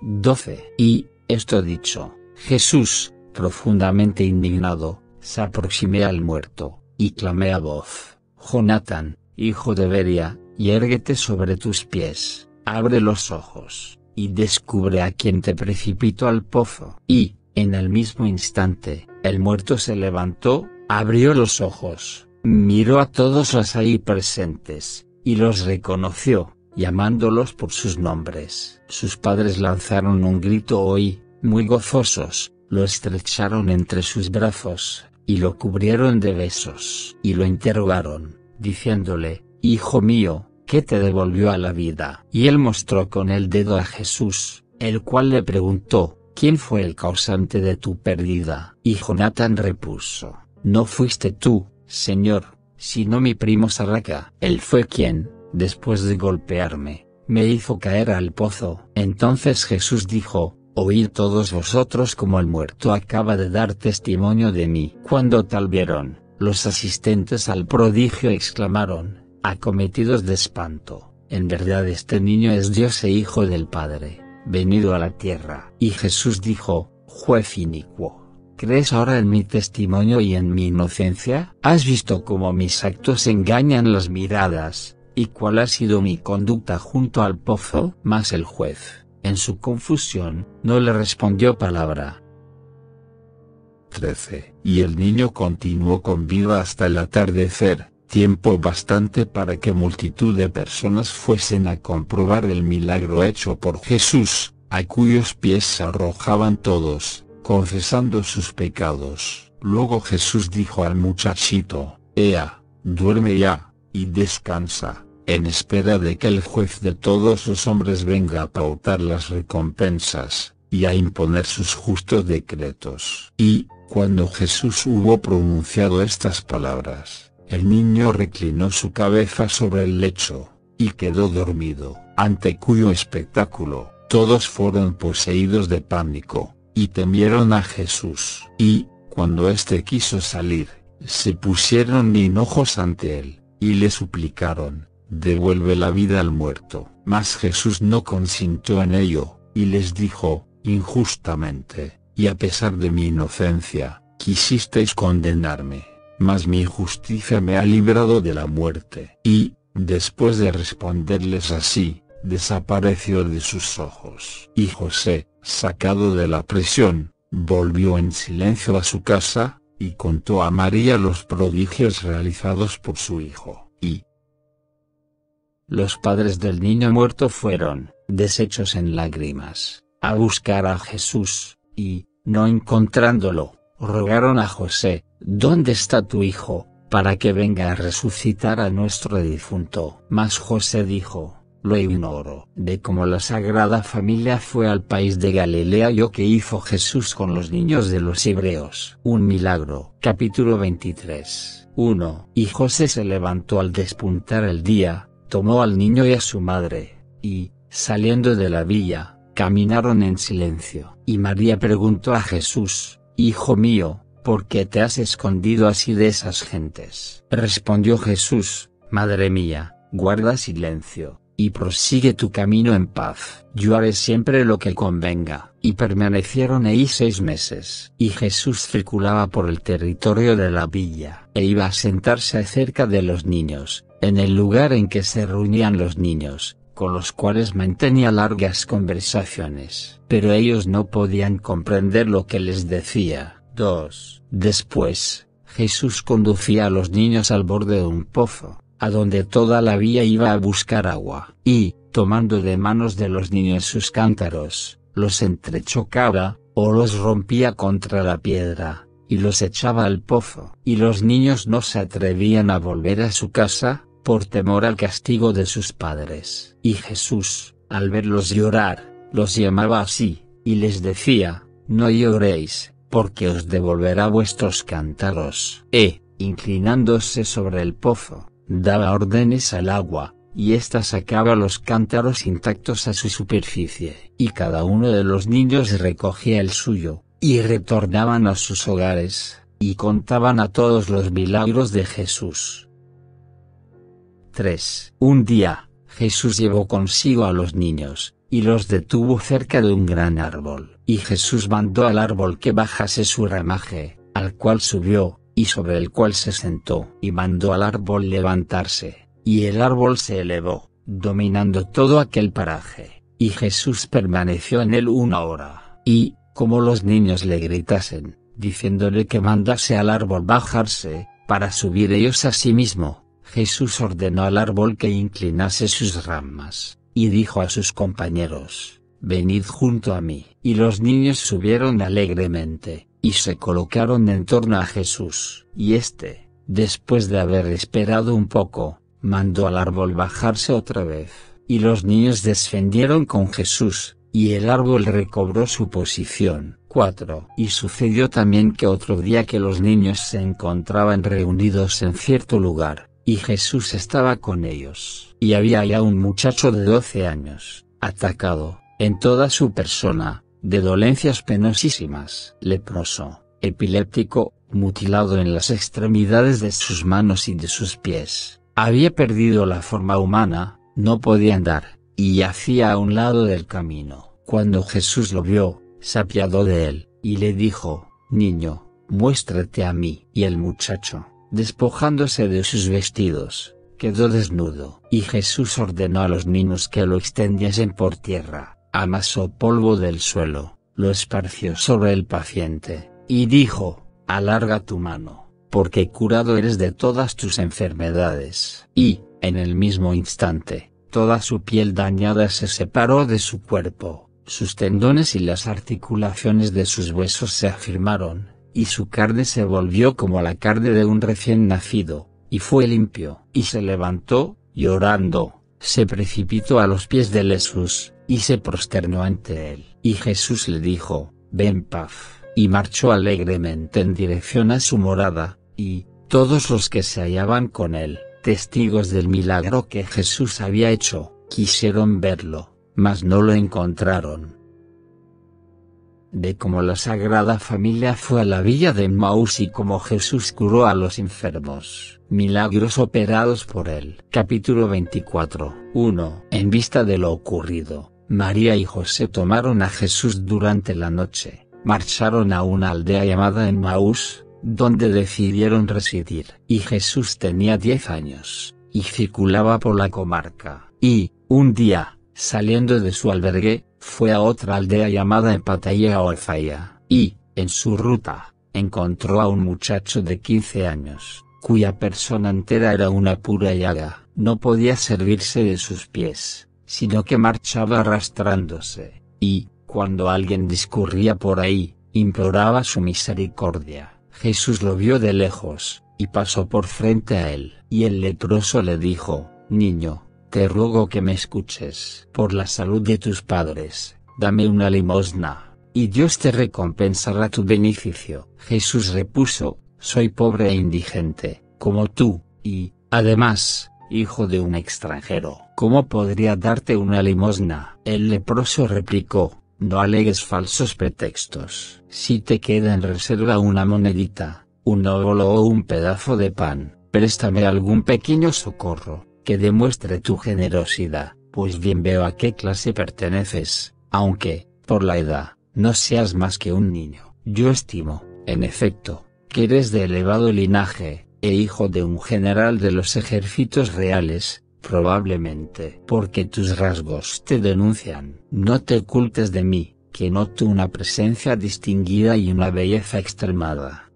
12. Y, esto dicho, Jesús, profundamente indignado, se aproximó al muerto, y clamé a voz, Jonatán, hijo de Berea, yérguete sobre tus pies, abre los ojos, y descubre a quien te precipitó al pozo. Y, en el mismo instante, el muerto se levantó, abrió los ojos, miró a todos los ahí presentes, y los reconoció, llamándolos por sus nombres. Sus padres lanzaron un grito y, muy gozosos, lo estrecharon entre sus brazos, y lo cubrieron de besos. Y lo interrogaron, diciéndole, Hijo mío, ¿qué te devolvió a la vida? Y él mostró con el dedo a Jesús, el cual le preguntó, ¿quién fue el causante de tu pérdida? Y Jonatán repuso, no fuiste tú, Señor, sino mi primo Sarraca. Él fue quien, después de golpearme, me hizo caer al pozo. Entonces Jesús dijo, oíd todos vosotros como el muerto acaba de dar testimonio de mí. Cuando tal vieron, los asistentes al prodigio exclamaron, acometidos de espanto, en verdad este niño es Dios e Hijo del Padre, venido a la tierra. Y Jesús dijo, juez inicuo, ¿crees ahora en mi testimonio y en mi inocencia? ¿Has visto cómo mis actos engañan las miradas, y cuál ha sido mi conducta junto al pozo? Mas el juez, en su confusión, no le respondió palabra. 13. Y el niño continuó con vida hasta el atardecer, tiempo bastante para que multitud de personas fuesen a comprobar el milagro hecho por Jesús, a cuyos pies se arrojaban todos, confesando sus pecados. Luego Jesús dijo al muchachito, Ea, duerme ya, y descansa, en espera de que el juez de todos los hombres venga a pautar las recompensas, y a imponer sus justos decretos. Y, cuando Jesús hubo pronunciado estas palabras, el niño reclinó su cabeza sobre el lecho, y quedó dormido, ante cuyo espectáculo, todos fueron poseídos de pánico, y temieron a Jesús. Y, cuando éste quiso salir, se pusieron hinojos ante él, y le suplicaron, devuelve la vida al muerto. Mas Jesús no consintió en ello, y les dijo, injustamente, y a pesar de mi inocencia, quisisteis condenarme, mas mi justicia me ha librado de la muerte. Y, después de responderles así, desapareció de sus ojos. Y José, sacado de la prisión, volvió en silencio a su casa, y contó a María los prodigios realizados por su hijo. Y los padres del niño muerto fueron, deshechos en lágrimas, a buscar a Jesús, y, no encontrándolo, rogaron a José, ¿dónde está tu hijo, para que venga a resucitar a nuestro difunto? Mas José dijo, lo ignoro. De cómo la Sagrada Familia fue al país de Galilea y lo que hizo Jesús con los niños de los hebreos. Un milagro. Capítulo 23. 1. Y José se levantó al despuntar el día, tomó al niño y a su madre, y, saliendo de la villa, caminaron en silencio. Y María preguntó a Jesús: Hijo mío, ¿por qué te has escondido así de esas gentes? Respondió Jesús: Madre mía, guarda silencio, y prosigue tu camino en paz. Yo haré siempre lo que convenga. Y permanecieron ahí 6 meses. Y Jesús circulaba por el territorio de la villa, e iba a sentarse cerca de los niños, en el lugar en que se reunían los niños, con los cuales mantenía largas conversaciones. Pero ellos no podían comprender lo que les decía. 2. Después, Jesús conducía a los niños al borde de un pozo, a donde toda la villa iba a buscar agua, y, tomando de manos de los niños sus cántaros, los entrechocaba, o los rompía contra la piedra, y los echaba al pozo. Y los niños no se atrevían a volver a su casa, por temor al castigo de sus padres. Y Jesús, al verlos llorar, los llamaba así, y les decía: No lloréis, porque os devolverá vuestros cántaros. Inclinándose sobre el pozo, daba órdenes al agua, y ésta sacaba los cántaros intactos a su superficie. Y cada uno de los niños recogía el suyo, y retornaban a sus hogares, y contaban a todos los milagros de Jesús. 3. Un día, Jesús llevó consigo a los niños, y los detuvo cerca de un gran árbol. Y Jesús mandó al árbol que bajase su ramaje, al cual subió, y sobre el cual se sentó. Y mandó al árbol levantarse, y el árbol se elevó, dominando todo aquel paraje. Y Jesús permaneció en él 1 hora. Y, como los niños le gritasen, diciéndole que mandase al árbol bajarse, para subir ellos a sí mismo, Jesús ordenó al árbol que inclinase sus ramas, y dijo a sus compañeros: Venid junto a mí. Y los niños subieron alegremente, y se colocaron en torno a Jesús. Y éste, después de haber esperado un poco, mandó al árbol bajarse otra vez. Y los niños descendieron con Jesús, y el árbol recobró su posición. 4. Y sucedió también que otro día que los niños se encontraban reunidos en cierto lugar, y Jesús estaba con ellos. Y había allá un muchacho de 12 años, atacado, en toda su persona, de dolencias penosísimas. Leproso, epiléptico, mutilado en las extremidades de sus manos y de sus pies. Había perdido la forma humana, no podía andar, y yacía a un lado del camino. Cuando Jesús lo vio, se apiadó de él, y le dijo: Niño, muéstrate a mí. Y el muchacho, despojándose de sus vestidos, quedó desnudo. Y Jesús ordenó a los niños que lo extendiesen por tierra, amasó polvo del suelo, lo esparció sobre el paciente, y dijo: Alarga tu mano, porque curado eres de todas tus enfermedades. Y, en el mismo instante, toda su piel dañada se separó de su cuerpo, sus tendones y las articulaciones de sus huesos se afirmaron, y su carne se volvió como la carne de un recién nacido, y fue limpio. Y se levantó, llorando, se precipitó a los pies de Jesús, y se prosternó ante él. Y Jesús le dijo: Ven paz. Y marchó alegremente en dirección a su morada, y todos los que se hallaban con él, testigos del milagro que Jesús había hecho, quisieron verlo, mas no lo encontraron. De cómo la Sagrada Familia fue a la villa de Emmaús y cómo Jesús curó a los enfermos. Milagros operados por él. Capítulo 24. 1. En vista de lo ocurrido, María y José tomaron a Jesús durante la noche, marcharon a una aldea llamada Emmaús, donde decidieron residir. Y Jesús tenía 10 años, y circulaba por la comarca. Y, un día, saliendo de su albergue, fue a otra aldea llamada Empatalla o Efaya, y, en su ruta, encontró a un muchacho de 15 años, cuya persona entera era una pura llaga. No podía servirse de sus pies, sino que marchaba arrastrándose, y, cuando alguien discurría por ahí, imploraba su misericordia. Jesús lo vio de lejos, y pasó por frente a él. Y el leproso le dijo: Niño, te ruego que me escuches. Por la salud de tus padres, dame una limosna, y Dios te recompensará tu beneficio. Jesús repuso, soy pobre e indigente, como tú, y, además, hijo de un extranjero. ¿Cómo podría darte una limosna? El leproso replicó, no alegues falsos pretextos. Si te queda en reserva una monedita, un óvulo o un pedazo de pan, préstame algún pequeño socorro, que demuestre tu generosidad, pues bien veo a qué clase perteneces, aunque, por la edad, no seas más que un niño. Yo estimo, en efecto, que eres de elevado linaje, e hijo de un general de los ejércitos reales, probablemente porque tus rasgos te denuncian. No te ocultes de mí, que noto una presencia distinguida y una belleza extremada.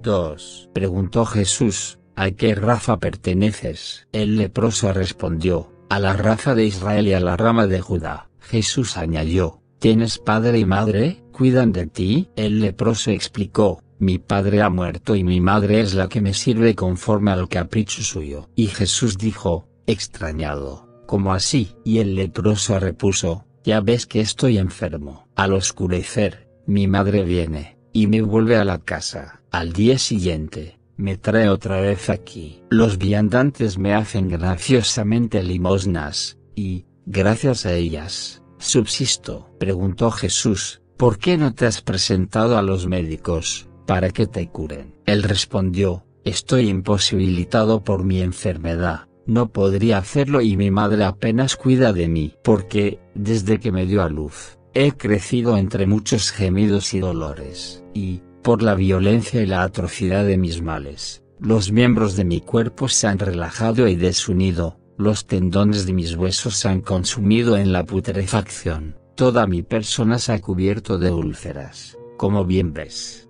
2. Preguntó Jesús, ¿a qué raza perteneces? El leproso respondió, a la raza de Israel y a la rama de Judá. Jesús añadió, ¿tienes padre y madre? ¿Cuidan de ti? El leproso explicó, mi padre ha muerto y mi madre es la que me sirve conforme al capricho suyo. Y Jesús dijo, extrañado, ¿cómo así? Y el leproso repuso, ya ves que estoy enfermo. Al oscurecer, mi madre viene, y me vuelve a la casa. Al día siguiente, me trae otra vez aquí. Los viandantes me hacen graciosamente limosnas, y, gracias a ellas, subsisto. Preguntó Jesús, ¿por qué no te has presentado a los médicos, para que te curen? Él respondió, estoy imposibilitado por mi enfermedad, no podría hacerlo y mi madre apenas cuida de mí. Porque, desde que me dio a luz, he crecido entre muchos gemidos y dolores, y, por la violencia y la atrocidad de mis males, los miembros de mi cuerpo se han relajado y desunido, los tendones de mis huesos se han consumido en la putrefacción, toda mi persona se ha cubierto de úlceras, como bien ves.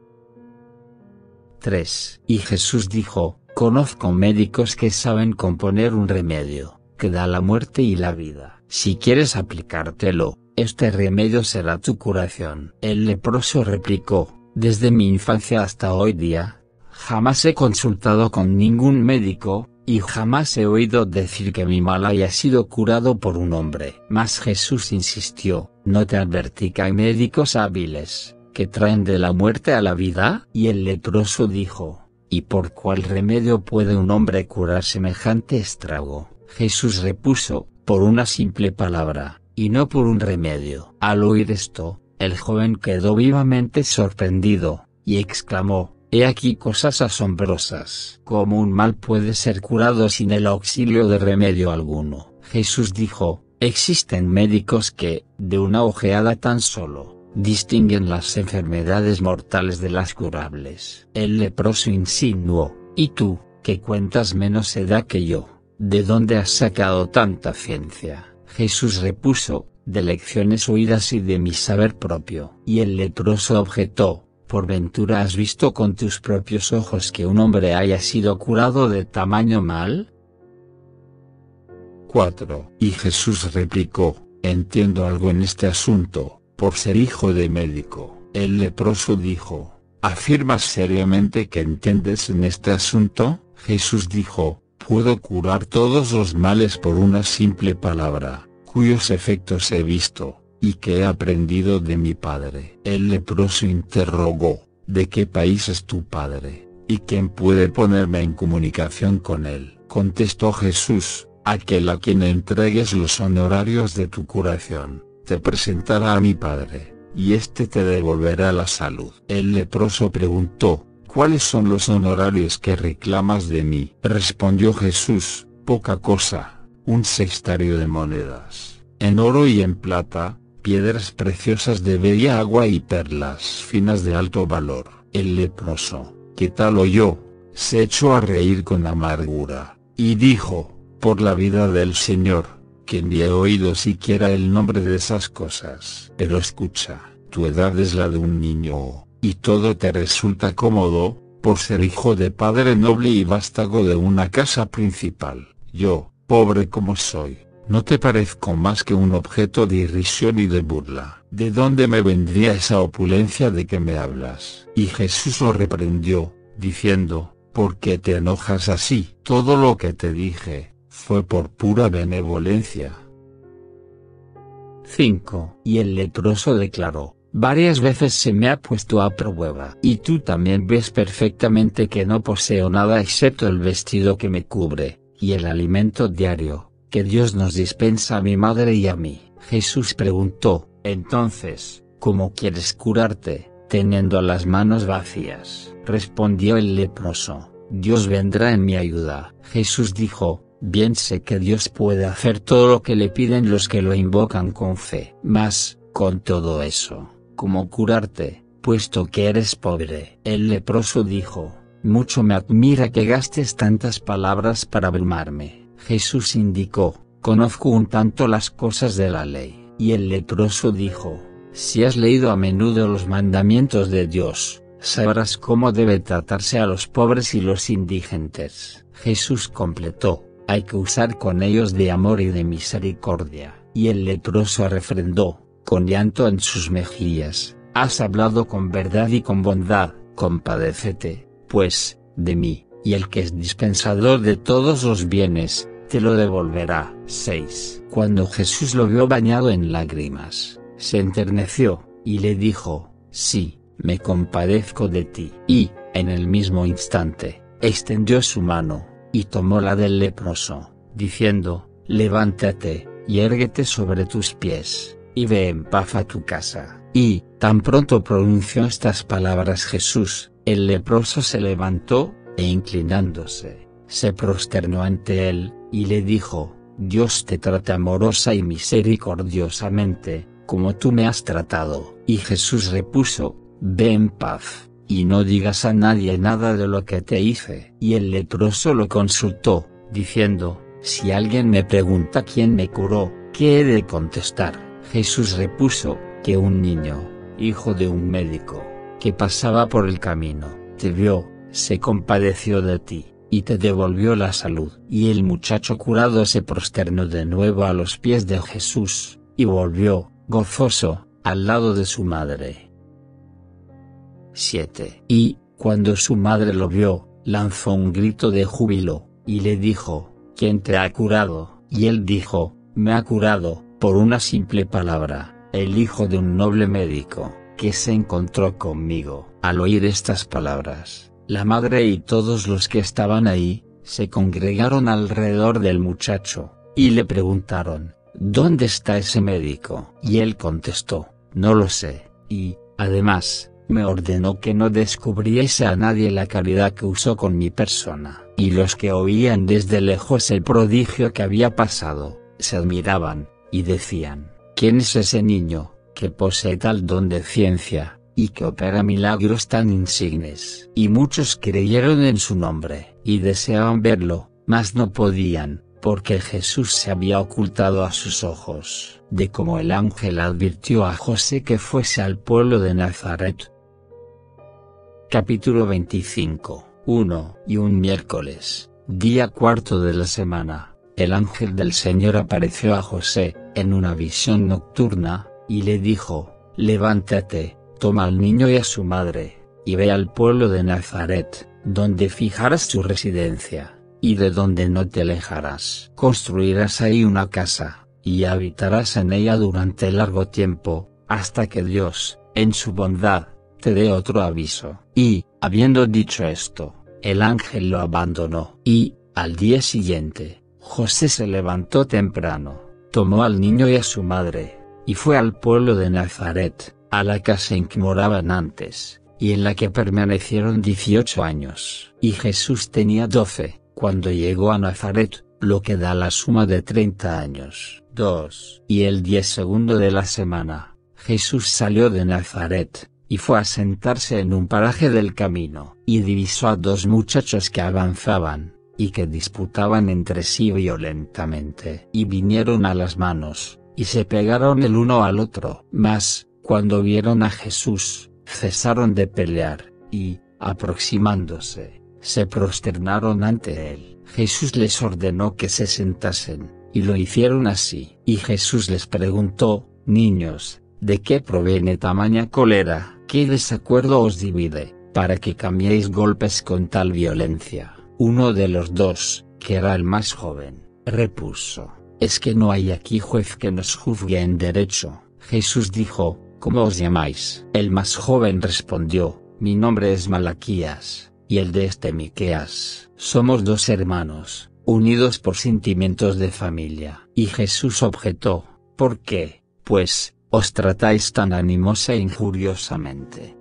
3. Y Jesús dijo, conozco médicos que saben componer un remedio, que da la muerte y la vida. Si quieres aplicártelo, este remedio será tu curación. El leproso replicó, desde mi infancia hasta hoy día, jamás he consultado con ningún médico, y jamás he oído decir que mi mal haya sido curado por un hombre. Mas Jesús insistió, ¿no te advertí que hay médicos hábiles, que traen de la muerte a la vida? Y el leproso dijo, ¿y por cuál remedio puede un hombre curar semejante estrago? Jesús repuso, por una simple palabra, y no por un remedio. Al oír esto, el joven quedó vivamente sorprendido, y exclamó, he aquí cosas asombrosas. ¿Cómo un mal puede ser curado sin el auxilio de remedio alguno? Jesús dijo, existen médicos que, de una ojeada tan solo, distinguen las enfermedades mortales de las curables. El leproso insinuó, ¿y tú, que cuentas menos edad que yo, de dónde has sacado tanta ciencia? Jesús repuso, de lecciones oídas y de mi saber propio. Y el leproso objetó, ¿por ventura has visto con tus propios ojos que un hombre haya sido curado de tamaño mal? 4. Y Jesús replicó, entiendo algo en este asunto, por ser hijo de médico. El leproso dijo, ¿afirmas seriamente que entiendes en este asunto? Jesús dijo, puedo curar todos los males por una simple palabra, cuyos efectos he visto, y que he aprendido de mi padre. El leproso interrogó, ¿de qué país es tu padre, y quién puede ponerme en comunicación con él? Contestó Jesús, aquel a quien entregues los honorarios de tu curación, te presentará a mi padre, y éste te devolverá la salud. El leproso preguntó, ¿cuáles son los honorarios que reclamas de mí? Respondió Jesús, poca cosa, un sextario de monedas, en oro y en plata, piedras preciosas de bella agua y perlas finas de alto valor. El leproso, que tal oyó, se echó a reír con amargura, y dijo, por la vida del Señor, que ni he oído siquiera el nombre de esas cosas. Pero escucha, tu edad es la de un niño, y todo te resulta cómodo, por ser hijo de padre noble y vástago de una casa principal. Yo, pobre como soy, no te parezco más que un objeto de irrisión y de burla. ¿De dónde me vendría esa opulencia de que me hablas? Y Jesús lo reprendió, diciendo, ¿por qué te enojas así? Todo lo que te dije, fue por pura benevolencia. 5. Y el leproso declaró: varias veces se me ha puesto a prueba. Y tú también ves perfectamente que no poseo nada excepto el vestido que me cubre, y el alimento diario, que Dios nos dispensa a mi madre y a mí. Jesús preguntó: entonces, ¿cómo quieres curarte, teniendo las manos vacías? Respondió el leproso: Dios vendrá en mi ayuda. Jesús dijo: bien sé que Dios puede hacer todo lo que le piden los que lo invocan con fe. Mas, con todo eso, ¿cómo curarte, puesto que eres pobre? El leproso dijo: mucho me admira que gastes tantas palabras para abrumarme. Jesús indicó: conozco un tanto las cosas de la ley. Y el leproso dijo: si has leído a menudo los mandamientos de Dios, sabrás cómo debe tratarse a los pobres y los indigentes. Jesús completó: hay que usar con ellos de amor y de misericordia. Y el leproso refrendó, con llanto en sus mejillas: has hablado con verdad y con bondad. Compadécete, pues, de mí, y el que es dispensador de todos los bienes, te lo devolverá. 6. Cuando Jesús lo vio bañado en lágrimas, se enterneció, y le dijo: sí, me compadezco de ti. Y, en el mismo instante, extendió su mano, y tomó la del leproso, diciendo: levántate, y érguete sobre tus pies, y ve en paz a tu casa. Y, tan pronto pronunció estas palabras Jesús, el leproso se levantó, e inclinándose, se prosternó ante él, y le dijo: Dios te trate amorosa y misericordiosamente, como tú me has tratado. Y Jesús repuso: ve en paz, y no digas a nadie nada de lo que te hice. Y el leproso lo consultó, diciendo: si alguien me pregunta quién me curó, ¿qué he de contestar? Jesús repuso: que un niño, hijo de un médico, que pasaba por el camino, te vio, se compadeció de ti, y te devolvió la salud. Y el muchacho curado se prosternó de nuevo a los pies de Jesús, y volvió, gozoso, al lado de su madre. 7. Y, cuando su madre lo vio, lanzó un grito de júbilo, y le dijo: ¿quién te ha curado? Y él dijo: me ha curado, por una simple palabra, el hijo de un noble médico, que se encontró conmigo. Al oír estas palabras, la madre y todos los que estaban ahí, se congregaron alrededor del muchacho, y le preguntaron: ¿dónde está ese médico? Y él contestó: no lo sé, y, además, me ordenó que no descubriese a nadie la caridad que usó con mi persona. Y los que oían desde lejos el prodigio que había pasado, se admiraban, y decían: ¿quién es ese niño, que posee tal don de ciencia, y que opera milagros tan insignes? Y muchos creyeron en su nombre, y deseaban verlo, mas no podían, porque Jesús se había ocultado a sus ojos, de como el ángel advirtió a José que fuese al pueblo de Nazaret. Capítulo 25. 1. Y un miércoles, día cuarto de la semana, el ángel del Señor apareció a José, en una visión nocturna, y le dijo: levántate, toma al niño y a su madre, y ve al pueblo de Nazaret, donde fijarás su residencia, y de donde no te alejarás. Construirás ahí una casa, y habitarás en ella durante largo tiempo, hasta que Dios, en su bondad, te dé otro aviso. Y, habiendo dicho esto, el ángel lo abandonó. Y, al día siguiente, José se levantó temprano, tomó al niño y a su madre, y fue al pueblo de Nazaret, a la casa en que moraban antes, y en la que permanecieron 18 años. Y Jesús tenía 12, cuando llegó a Nazaret, lo que da la suma de 30 años. 2. Y el día segundo de la semana, Jesús salió de Nazaret, y fue a sentarse en un paraje del camino, y divisó a dos muchachos que avanzaban, y que disputaban entre sí violentamente. Y vinieron a las manos, y se pegaron el uno al otro. Mas, cuando vieron a Jesús, cesaron de pelear, y, aproximándose, se prosternaron ante él. Jesús les ordenó que se sentasen, y lo hicieron así. Y Jesús les preguntó: niños, ¿de qué proviene tamaña cólera? ¿Qué desacuerdo os divide, para que cambiéis golpes con tal violencia? Uno de los dos, que era el más joven, repuso: «Es que no hay aquí juez que nos juzgue en derecho». Jesús dijo: «¿Cómo os llamáis?». El más joven respondió: «Mi nombre es Malaquías, y el de este Miqueas. Somos dos hermanos, unidos por sentimientos de familia». Y Jesús objetó: «¿Por qué, pues, os tratáis tan animosa e injuriosamente?».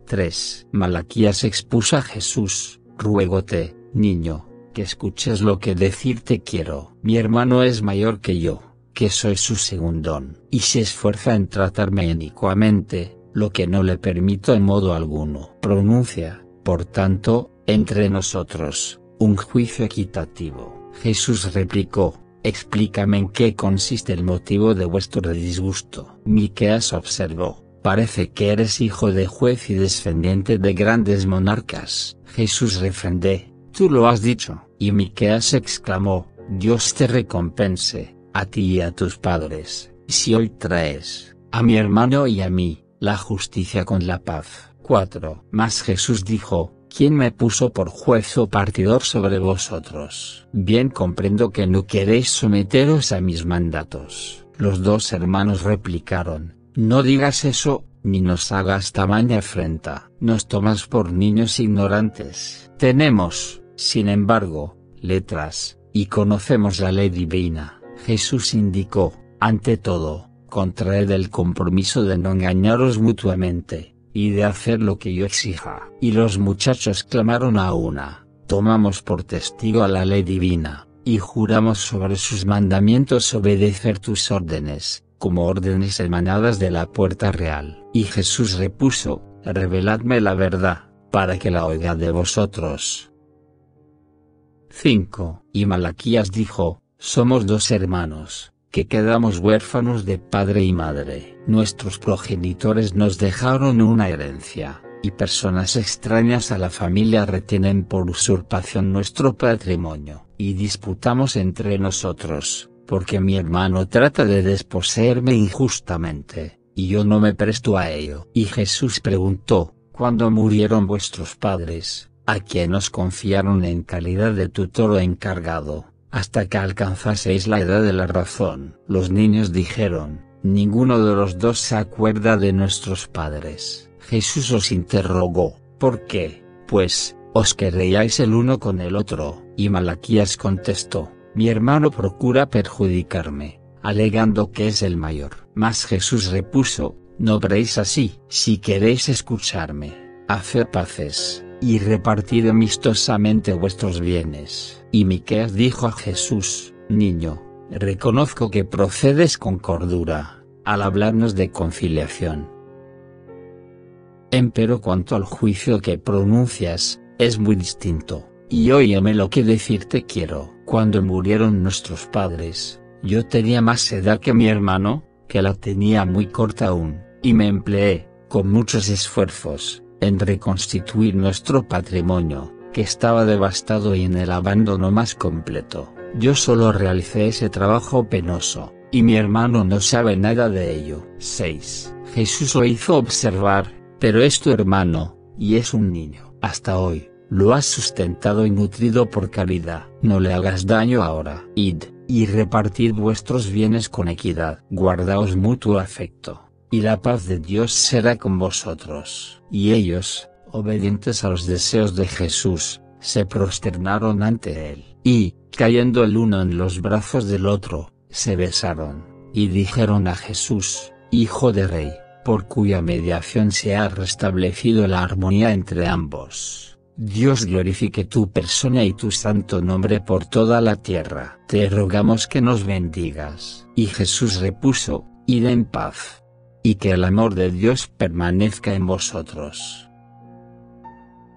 3. Malaquías expuso a Jesús: «Ruégote, niño, que escuches lo que decirte quiero. Mi hermano es mayor que yo, que soy su segundón, y se esfuerza en tratarme inicuamente, lo que no le permito en modo alguno. Pronuncia, por tanto, entre nosotros, un juicio equitativo». Jesús replicó: «Explícame en qué consiste el motivo de vuestro disgusto». Miqueas observó: «Parece que eres hijo de juez y descendiente de grandes monarcas». Jesús refrendó: «Tú lo has dicho». Y Miqueas exclamó: «Dios te recompense, a ti y a tus padres, si hoy traes, a mi hermano y a mí, la justicia con la paz». 4. Mas Jesús dijo: «¿Quién me puso por juez o partidor sobre vosotros? Bien comprendo que no queréis someteros a mis mandatos». Los dos hermanos replicaron: «No digas eso, ni nos hagas tamaña afrenta. Nos tomas por niños ignorantes. Tenemos, sin embargo, letras, y conocemos la ley divina». Jesús indicó: «Ante todo, contraed el compromiso de no engañaros mutuamente, y de hacer lo que yo exija». Y los muchachos clamaron a una: «Tomamos por testigo a la ley divina, y juramos sobre sus mandamientos obedecer tus órdenes, como órdenes emanadas de la puerta real». Y Jesús repuso: «Reveladme la verdad, para que la oiga de vosotros». 5. Y Malaquías dijo: «Somos dos hermanos, que quedamos huérfanos de padre y madre. Nuestros progenitores nos dejaron una herencia, y personas extrañas a la familia retienen por usurpación nuestro patrimonio. Y disputamos entre nosotros, porque mi hermano trata de desposeerme injustamente, y yo no me presto a ello». Y Jesús preguntó: «¿Cuándo murieron vuestros padres, a quien os confiaron en calidad de tutor o encargado, hasta que alcanzaseis la edad de la razón?» Los niños dijeron: «Ninguno de los dos se acuerda de nuestros padres». Jesús os interrogó: «¿Por qué, pues, os querelláis el uno con el otro?». Y Malaquías contestó: «Mi hermano procura perjudicarme, alegando que es el mayor». Mas Jesús repuso: «No obréis así. Si queréis escucharme, haced paces, y repartid amistosamente vuestros bienes». Y Miqueas dijo a Jesús: «Niño, reconozco que procedes con cordura, al hablarnos de conciliación. Empero cuanto al juicio que pronuncias, es muy distinto, y óyeme lo que decirte quiero. Cuando murieron nuestros padres, yo tenía más edad que mi hermano, que la tenía muy corta aún, y me empleé, con muchos esfuerzos, en reconstituir nuestro patrimonio, que estaba devastado y en el abandono más completo. Yo solo realicé ese trabajo penoso, y mi hermano no sabe nada de ello». 6. Jesús lo hizo observar: «Pero es tu hermano, y es un niño. Hasta hoy, lo has sustentado y nutrido por caridad. No le hagas daño ahora. Id, y repartid vuestros bienes con equidad. Guardaos mutuo afecto, y la paz de Dios será con vosotros». Y ellos, obedientes a los deseos de Jesús, se prosternaron ante él, y, cayendo el uno en los brazos del otro, se besaron, y dijeron a Jesús: «Hijo de Rey, por cuya mediación se ha restablecido la armonía entre ambos, Dios glorifique tu persona y tu santo nombre por toda la tierra. Te rogamos que nos bendigas». Y Jesús repuso: «Id en paz, y que el amor de Dios permanezca en vosotros».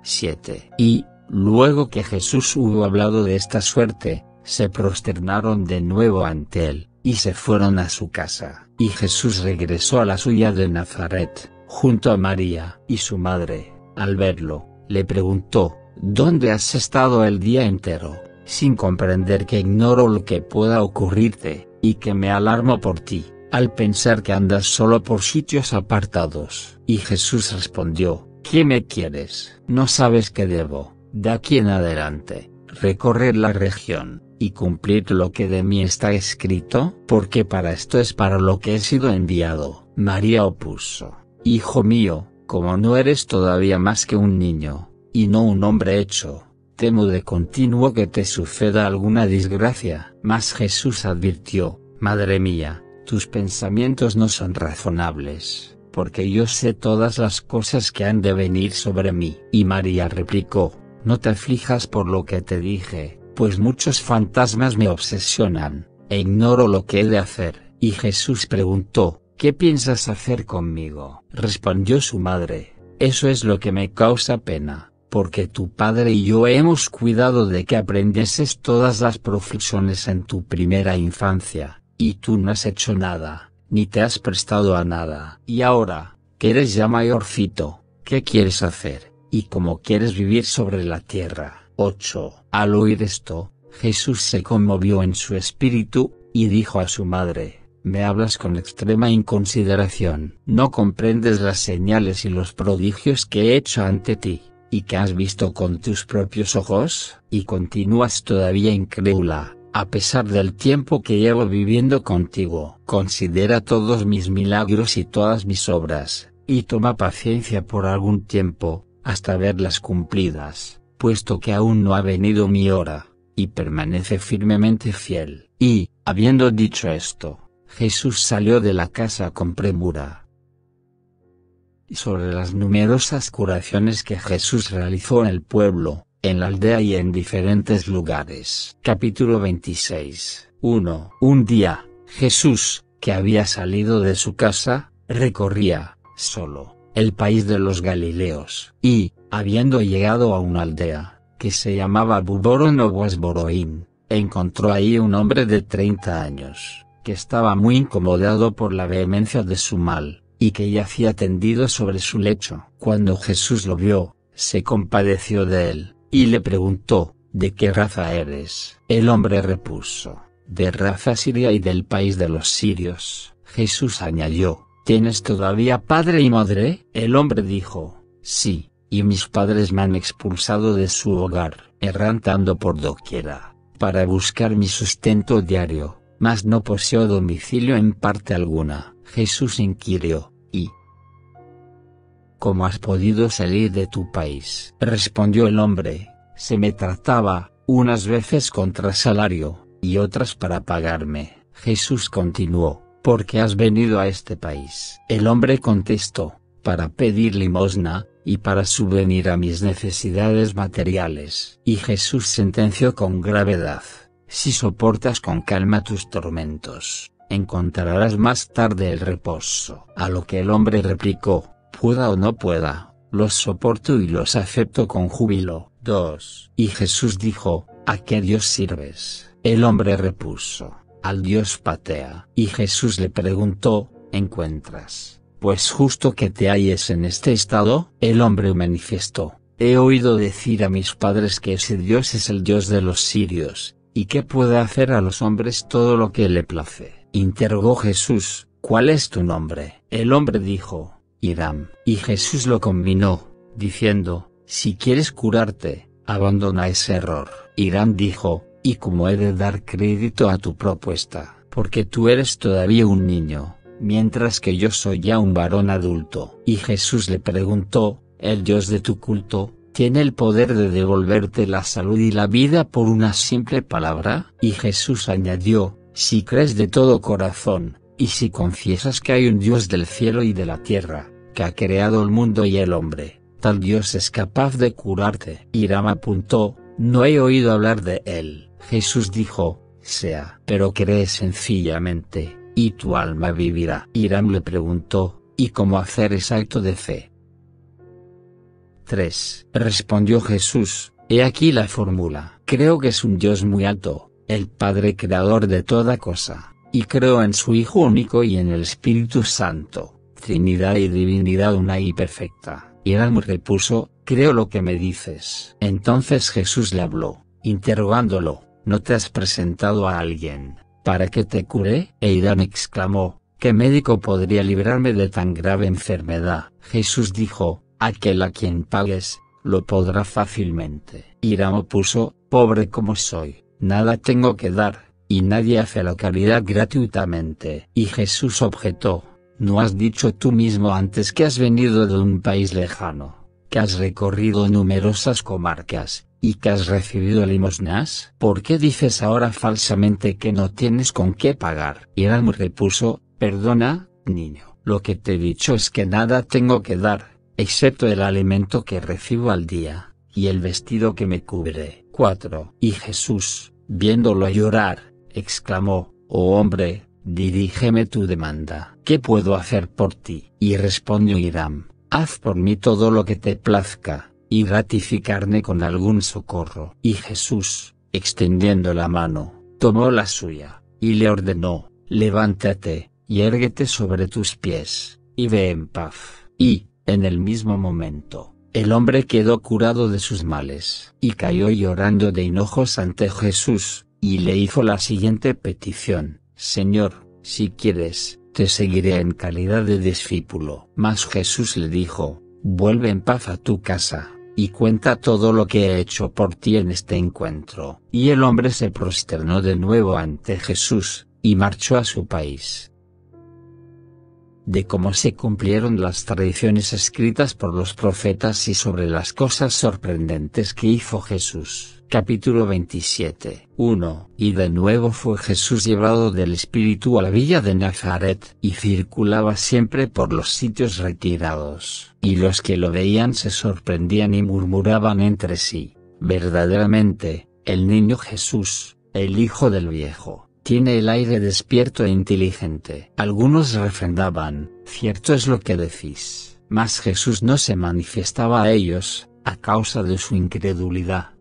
7. Y, luego que Jesús hubo hablado de esta suerte, se prosternaron de nuevo ante él, y se fueron a su casa. Y Jesús regresó a la suya de Nazaret, junto a María. Y su madre, al verlo, le preguntó: «¿Dónde has estado el día entero?». Sin comprender que ignoro lo que pueda ocurrirte, y que me alarmo por ti, al pensar que andas solo por sitios apartados. Y Jesús respondió: «¿Qué me quieres?». «¿No sabes que debo, de aquí en adelante, recorrer la región, y cumplir lo que de mí está escrito, porque para esto es para lo que he sido enviado. María opuso: Hijo mío, como no eres todavía más que un niño, y no un hombre hecho, temo de continuo que te suceda alguna desgracia. Mas Jesús advirtió: Madre mía, tus pensamientos no son razonables, porque yo sé todas las cosas que han de venir sobre mí. Y María replicó: No te aflijas por lo que te dije, pues muchos fantasmas me obsesionan, e ignoro lo que he de hacer. Y Jesús preguntó: ¿Qué piensas hacer conmigo? Respondió su madre: Eso es lo que me causa pena, porque tu padre y yo hemos cuidado de que aprendieses todas las profesiones en tu primera infancia, y tú no has hecho nada, ni te has prestado a nada. Y ahora, que eres ya mayorcito, ¿qué quieres hacer, y cómo quieres vivir sobre la tierra? 8. Al oír esto, Jesús se conmovió en su espíritu, y dijo a su madre: Me hablas con extrema inconsideración. ¿No comprendes las señales y los prodigios que he hecho ante ti, y que has visto con tus propios ojos? ¿Y continúas todavía incrédula, a pesar del tiempo que llevo viviendo contigo? Considera todos mis milagros y todas mis obras, y toma paciencia por algún tiempo, hasta verlas cumplidas, puesto que aún no ha venido mi hora. Y permanece firmemente fiel. Y, habiendo dicho esto, Jesús salió de la casa con premura. Sobre las numerosas curaciones que Jesús realizó en el pueblo, en la aldea y en diferentes lugares. Capítulo 26. 1. Un día, Jesús, que había salido de su casa, recorría, solo, el país de los Galileos, y, habiendo llegado a una aldea, que se llamaba Buboron o Buesboroín, encontró ahí un hombre de 30 años, que estaba muy incomodado por la vehemencia de su mal, y que yacía tendido sobre su lecho. Cuando Jesús lo vio, se compadeció de él, y le preguntó: ¿De qué raza eres? El hombre repuso: de raza siria y del país de los sirios. Jesús añadió: ¿Tienes todavía padre y madre? El hombre dijo: Sí, y mis padres me han expulsado de su hogar, errantando por doquiera, para buscar mi sustento diario, mas no poseo domicilio en parte alguna. Jesús inquirió: ¿Y cómo has podido salir de tu país? Respondió el hombre: se me trataba, unas veces contra salario, y otras para pagarme. Jesús continuó: ¿por qué has venido a este país? El hombre contestó: para pedir limosna, y para subvenir a mis necesidades materiales. Y Jesús sentenció con gravedad: si soportas con calma tus tormentos, encontrarás más tarde el reposo. A lo que el hombre replicó: pueda o no pueda, los soporto y los acepto con júbilo. 2. Y Jesús dijo: ¿a qué Dios sirves? El hombre repuso: al Dios Patea. Y Jesús le preguntó: ¿encuentras pues justo que te halles en este estado? El hombre manifestó: he oído decir a mis padres que ese Dios es el Dios de los sirios, y que puede hacer a los hombres todo lo que le place. Interrogó Jesús: ¿cuál es tu nombre? El hombre dijo: Hiram. Y Jesús lo conminó, diciendo: si quieres curarte, abandona ese error. Hiram dijo: ¿y cómo he de dar crédito a tu propuesta? Porque tú eres todavía un niño, mientras que yo soy ya un varón adulto. Y Jesús le preguntó: ¿el Dios de tu culto tiene el poder de devolverte la salud y la vida por una simple palabra? Y Jesús añadió: si crees de todo corazón, y si confiesas que hay un Dios del cielo y de la tierra, que ha creado el mundo y el hombre, tal Dios es capaz de curarte. Hiram apuntó: no he oído hablar de él. Jesús dijo: sea, pero cree sencillamente, y tu alma vivirá. Hiram le preguntó: ¿y cómo hacer ese acto de fe? 3. Respondió Jesús: he aquí la fórmula. Creo que es un Dios muy alto, el Padre creador de toda cosa, y creo en su Hijo único y en el Espíritu Santo, Trinidad y divinidad una y perfecta. Hiram repuso: creo lo que me dices. Entonces Jesús le habló, interrogándolo: ¿no te has presentado a alguien para que te cure? E Hiram exclamó: ¿qué médico podría librarme de tan grave enfermedad? Jesús dijo: aquel a quien pagues, lo podrá fácilmente. Hiram opuso: pobre como soy, nada tengo que dar, y nadie hace la caridad gratuitamente. Y Jesús objetó, ¿no has dicho tú mismo antes que has venido de un país lejano, que has recorrido numerosas comarcas, y que has recibido limosnas? ¿Por qué dices ahora falsamente que no tienes con qué pagar? Hiram repuso, perdona, niño, lo que te he dicho es que nada tengo que dar, excepto el alimento que recibo al día, y el vestido que me cubre. 4. Y Jesús, viéndolo llorar, exclamó, oh hombre, dirígeme tu demanda. ¿Qué puedo hacer por ti? Y respondió Hiram, haz por mí todo lo que te plazca, y gratificarme con algún socorro. Y Jesús, extendiendo la mano, tomó la suya, y le ordenó, levántate, y érguete sobre tus pies, y ve en paz. Y, en el mismo momento, el hombre quedó curado de sus males, y cayó llorando de hinojos ante Jesús, y le hizo la siguiente petición, Señor, si quieres, te seguiré en calidad de discípulo. Mas Jesús le dijo, vuelve en paz a tu casa, y cuenta todo lo que he hecho por ti en este encuentro. Y el hombre se prosternó de nuevo ante Jesús, y marchó a su país. De cómo se cumplieron las tradiciones escritas por los profetas y sobre las cosas sorprendentes que hizo Jesús. Capítulo 27. 1. Y de nuevo fue Jesús llevado del Espíritu a la villa de Nazaret, y circulaba siempre por los sitios retirados, y los que lo veían se sorprendían y murmuraban entre sí, verdaderamente, el niño Jesús, el Hijo del Viejo, tiene el aire despierto e inteligente. Algunos refrendaban, cierto es lo que decís. Mas Jesús no se manifestaba a ellos, a causa de su incredulidad.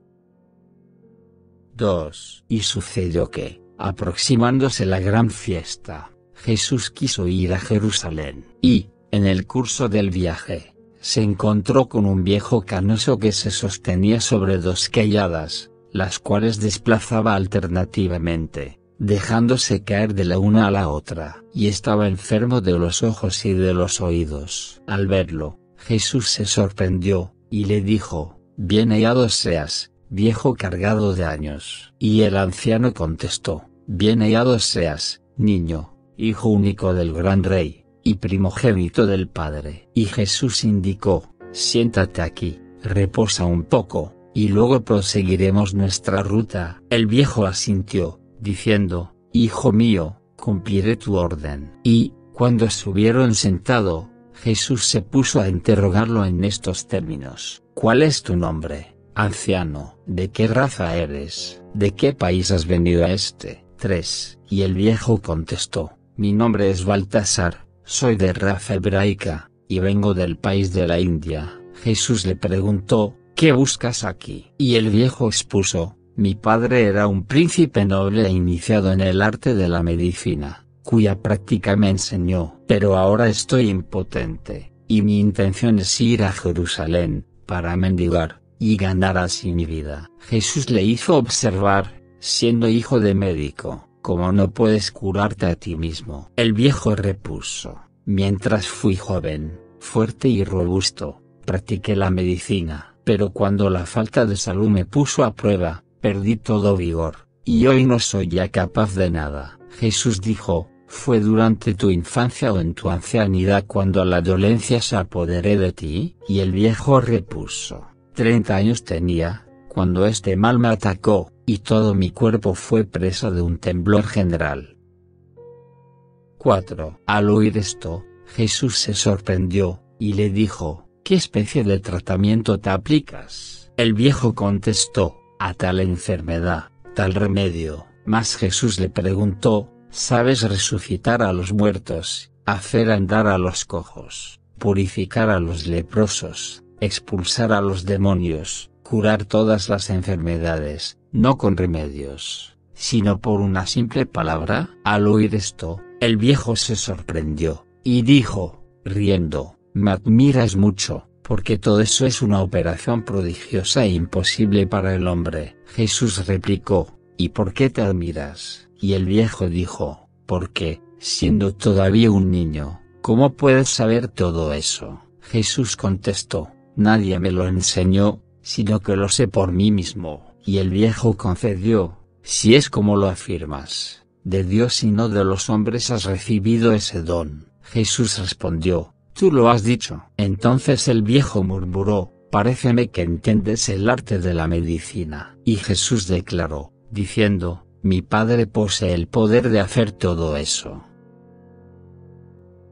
2. Y sucedió que, aproximándose la gran fiesta, Jesús quiso ir a Jerusalén, y, en el curso del viaje, se encontró con un viejo canoso que se sostenía sobre dos calladas, las cuales desplazaba alternativamente, dejándose caer de la una a la otra, y estaba enfermo de los ojos y de los oídos. Al verlo, Jesús se sorprendió, y le dijo, bien hallado seas, viejo cargado de años. Y el anciano contestó, bien hallado seas, niño, hijo único del gran rey, y primogénito del Padre. Y Jesús indicó, siéntate aquí, reposa un poco, y luego proseguiremos nuestra ruta. El viejo asintió, diciendo, hijo mío, cumpliré tu orden. Y, cuando estuvieron sentado, Jesús se puso a interrogarlo en estos términos, ¿cuál es tu nombre, anciano? ¿De qué raza eres? ¿De qué país has venido a este? 3. Y el viejo contestó, mi nombre es Baltasar, soy de raza hebraica, y vengo del país de la India. Jesús le preguntó, ¿qué buscas aquí? Y el viejo expuso, mi padre era un príncipe noble e iniciado en el arte de la medicina, cuya práctica me enseñó. Pero ahora estoy impotente, y mi intención es ir a Jerusalén, para mendigar, y ganar así mi vida. Jesús le hizo observar, siendo hijo de médico, cómo no puedes curarte a ti mismo. El viejo repuso, mientras fui joven, fuerte y robusto, practiqué la medicina, pero cuando la falta de salud me puso a prueba, perdí todo vigor, y hoy no soy ya capaz de nada. Jesús dijo, ¿fue durante tu infancia o en tu ancianidad cuando la dolencia se apoderó de ti? Y el viejo repuso, 30 años tenía, cuando este mal me atacó, y todo mi cuerpo fue presa de un temblor general. 4. Al oír esto, Jesús se sorprendió, y le dijo, ¿qué especie de tratamiento te aplicas? El viejo contestó, a tal enfermedad, tal remedio. Mas Jesús le preguntó, ¿sabes resucitar a los muertos, hacer andar a los cojos, purificar a los leprosos, expulsar a los demonios, curar todas las enfermedades, no con remedios, sino por una simple palabra? Al oír esto, el viejo se sorprendió, y dijo, riendo, me admiras mucho, porque todo eso es una operación prodigiosa e imposible para el hombre. Jesús replicó, ¿y por qué te admiras? Y el viejo dijo, porque, siendo todavía un niño, ¿cómo puedes saber todo eso? Jesús contestó, nadie me lo enseñó, sino que lo sé por mí mismo. Y el viejo concedió, si es como lo afirmas, de Dios y no de los hombres has recibido ese don. Jesús respondió, tú lo has dicho. Entonces el viejo murmuró, paréceme que entiendes el arte de la medicina. Y Jesús declaró, diciendo, mi Padre posee el poder de hacer todo eso.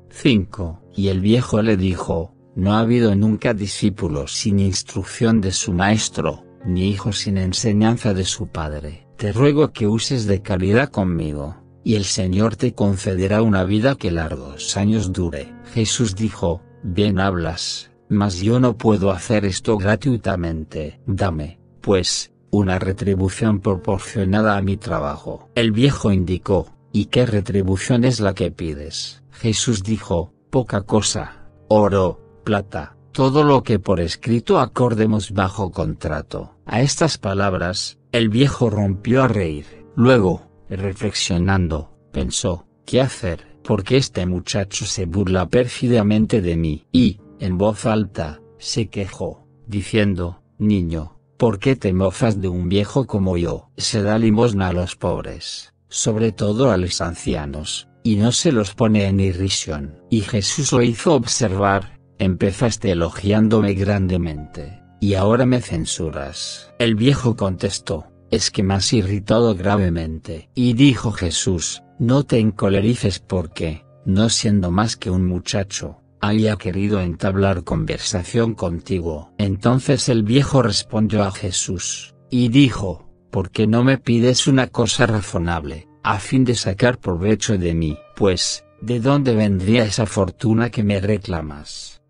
5. Y el viejo le dijo, no ha habido nunca discípulo sin instrucción de su maestro, ni hijo sin enseñanza de su padre. Te ruego que uses de caridad conmigo, y el Señor te concederá una vida que largos años dure. Jesús dijo, bien hablas, mas yo no puedo hacer esto gratuitamente. Dame, pues, una retribución proporcionada a mi trabajo. El viejo indicó, ¿y qué retribución es la que pides? Jesús dijo, poca cosa, oro, plata, todo lo que por escrito acordemos bajo contrato. A estas palabras, el viejo rompió a reír. Luego, reflexionando, pensó, ¿qué hacer? Porque este muchacho se burla pérfidamente de mí. Y, en voz alta, se quejó, diciendo, niño, ¿por qué te mofas de un viejo como yo? Se da limosna a los pobres, sobre todo a los ancianos, y no se los pone en irrisión. Y Jesús lo hizo observar, empezaste elogiándome grandemente, y ahora me censuras. El viejo contestó, es que me has irritado gravemente. Y dijo Jesús, no te encolerices porque, no siendo más que un muchacho, haya querido entablar conversación contigo. Entonces el viejo respondió a Jesús, y dijo, ¿por qué no me pides una cosa razonable, a fin de sacar provecho de mí? Pues, ¿de dónde vendría esa fortuna que me reclamas?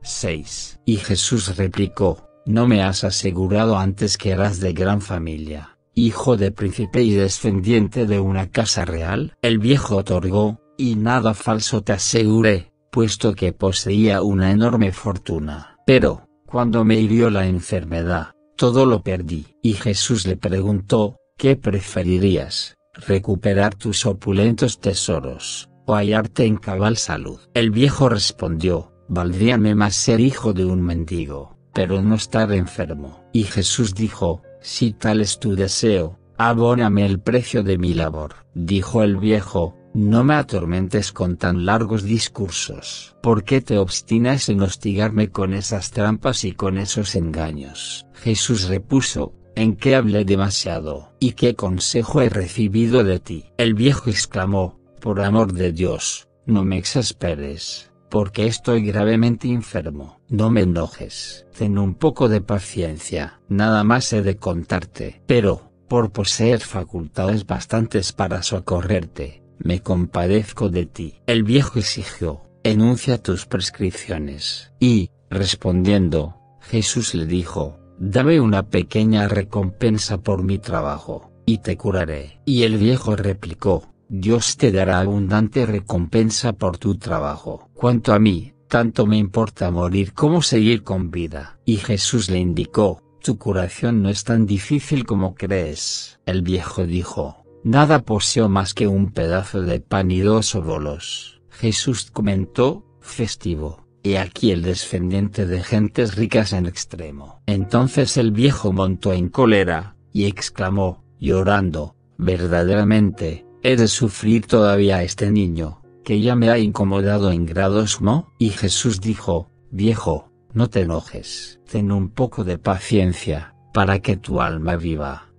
6. Y Jesús replicó, ¿no me has asegurado antes que eras de gran familia, hijo de príncipe y descendiente de una casa real? El viejo otorgó, y nada falso te aseguré, puesto que poseía una enorme fortuna. Pero, cuando me hirió la enfermedad, todo lo perdí. Y Jesús le preguntó, ¿qué preferirías, recuperar tus opulentos tesoros, o hallarte en cabal salud? El viejo respondió, valdríame más ser hijo de un mendigo, pero no estar enfermo. Y Jesús dijo, si tal es tu deseo, abóname el precio de mi labor. Dijo el viejo, no me atormentes con tan largos discursos. ¿Por qué te obstinas en hostigarme con esas trampas y con esos engaños? Jesús repuso, ¿en qué hablé demasiado? ¿Y qué consejo he recibido de ti? El viejo exclamó, por amor de Dios, no me exasperes, porque estoy gravemente enfermo. No me enojes. Ten un poco de paciencia. Nada más he de contarte. Pero, por poseer facultades bastantes para socorrerte, me compadezco de ti. El viejo exigió, enuncia tus prescripciones. Y, respondiendo, Jesús le dijo, dame una pequeña recompensa por mi trabajo, y te curaré. Y el viejo replicó, Dios te dará abundante recompensa por tu trabajo. Cuanto a mí, tanto me importa morir como seguir con vida. Y Jesús le indicó, tu curación no es tan difícil como crees. El viejo dijo, nada poseo más que un pedazo de pan y 2 óbolos. Jesús comentó, festivo, he aquí el descendiente de gentes ricas en extremo. Entonces el viejo montó en cólera, y exclamó, llorando, verdaderamente, he de sufrir todavía a este niño, que ya me ha incomodado en grado sumo. Y Jesús dijo, viejo, no te enojes, ten un poco de paciencia, para que tu alma viva.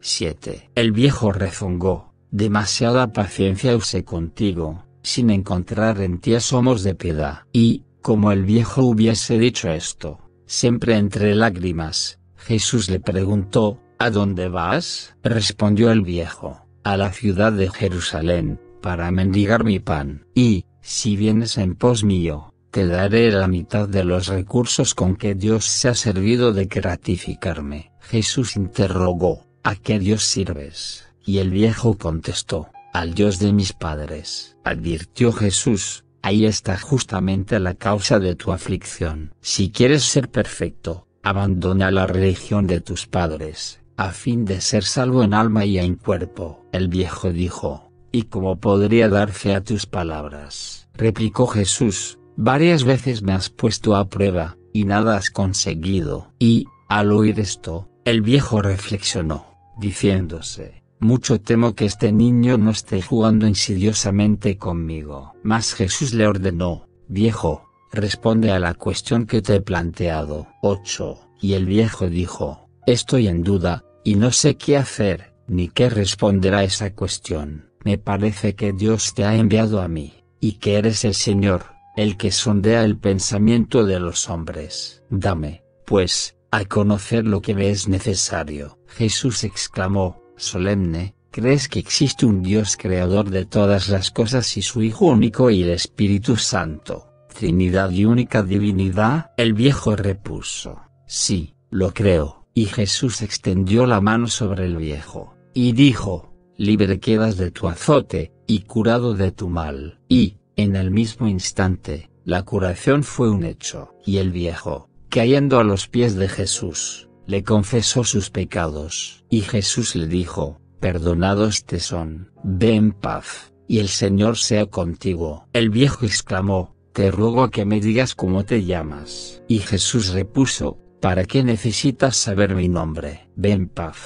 7. El viejo rezongó, demasiada paciencia usé contigo, sin encontrar en ti asomos de piedad. Y, como el viejo hubiese dicho esto, siempre entre lágrimas, Jesús le preguntó, ¿a dónde vas? Respondió el viejo, a la ciudad de Jerusalén, para mendigar mi pan. Y, si vienes en pos mío, te daré la mitad de los recursos con que Dios se ha servido de gratificarme. Jesús interrogó, ¿a qué Dios sirves? Y el viejo contestó, al Dios de mis padres. Advirtió Jesús, ahí está justamente la causa de tu aflicción. Si quieres ser perfecto, abandona la religión de tus padres, a fin de ser salvo en alma y en cuerpo. El viejo dijo, ¿y cómo podría dar fe a tus palabras? Replicó Jesús, varias veces me has puesto a prueba, y nada has conseguido. Y, al oír esto, El viejo reflexionó, diciéndose: mucho temo que este niño no esté jugando insidiosamente conmigo. Mas Jesús le ordenó: viejo, responde a la cuestión que te he planteado. 8. Y el viejo dijo: estoy en duda, y no sé qué hacer, ni qué responder a esa cuestión. Me parece que Dios te ha enviado a mí, y que eres el Señor, el que sondea el pensamiento de los hombres. Dame, pues, a conocer lo que me es necesario. Jesús exclamó, solemne: ¿crees que existe un Dios creador de todas las cosas y su Hijo único y el Espíritu Santo, Trinidad y única divinidad? El viejo repuso: sí, lo creo. Y Jesús extendió la mano sobre el viejo, y dijo: libre quedas de tu azote, y curado de tu mal. Y, en el mismo instante, la curación fue un hecho. Y el viejo, cayendo a los pies de Jesús, le confesó sus pecados. Y Jesús le dijo: perdonados te son, ve en paz, y el Señor sea contigo. El viejo exclamó: te ruego que me digas cómo te llamas. Y Jesús repuso: ¿para qué necesitas saber mi nombre? Ve en paz.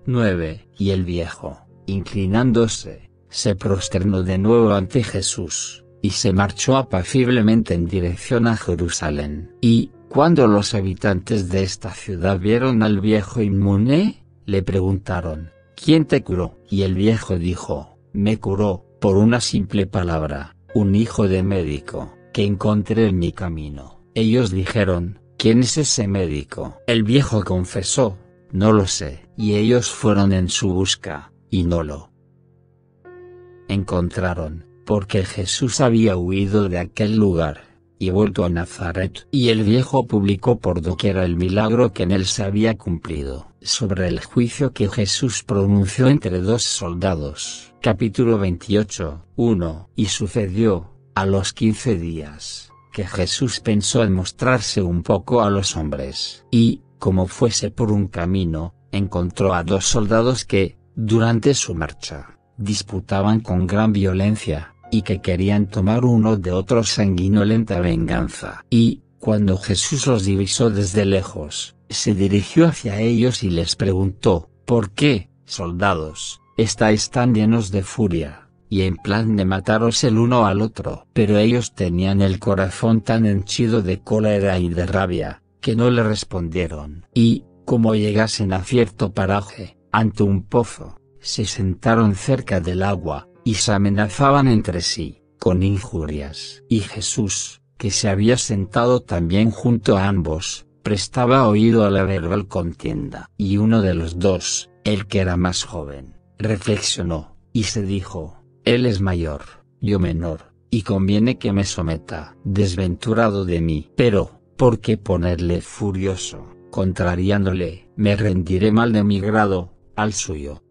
9. Y el viejo, inclinándose, se prosternó de nuevo ante Jesús, y se marchó apaciblemente en dirección a Jerusalén. Y, cuando los habitantes de esta ciudad vieron al viejo inmune, le preguntaron: ¿quién te curó? Y el viejo dijo: me curó, por una simple palabra, un hijo de médico, que encontré en mi camino. Ellos dijeron: ¿quién es ese médico? El viejo confesó: no lo sé. Y ellos fueron en su busca, y no lo encontraron, porque Jesús había huido de aquel lugar, y vuelto a Nazaret. Y el viejo publicó por doquier el milagro que en él se había cumplido. Sobre el juicio que Jesús pronunció entre dos soldados. Capítulo 28, 1. Y sucedió, a los 15 días, que Jesús pensó en mostrarse un poco a los hombres. Y, como fuese por un camino, encontró a dos soldados que, durante su marcha, disputaban con gran violencia, y que querían tomar uno de otro sanguinolenta venganza. Y, cuando Jesús los divisó desde lejos, se dirigió hacia ellos y les preguntó: ¿por qué, soldados, estáis tan llenos de furia, y en plan de mataros el uno al otro? Pero ellos tenían el corazón tan henchido de cólera y de rabia, que no le respondieron. Y, como llegasen a cierto paraje, ante un pozo, se sentaron cerca del agua, y se amenazaban entre sí, con injurias. Y Jesús, que se había sentado también junto a ambos, prestaba oído a la verbal contienda. Y uno de los dos, el que era más joven, reflexionó, y se dijo: él es mayor, yo menor, y conviene que me someta. Desventurado de mí. Pero, ¿por qué ponerle furioso? Contrariándole, me rendiré mal de mi grado, al suyo.